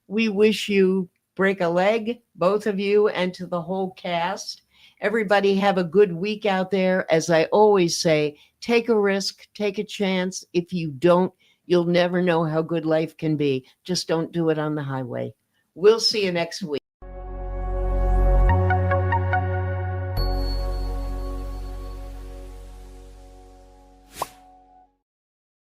We wish you break a leg, both of you, and to the whole cast. Everybody have a good week out there. As I always say, take a risk, take a chance. If you don't, you'll never know how good life can be. Just don't do it on the highway. We'll see you next week.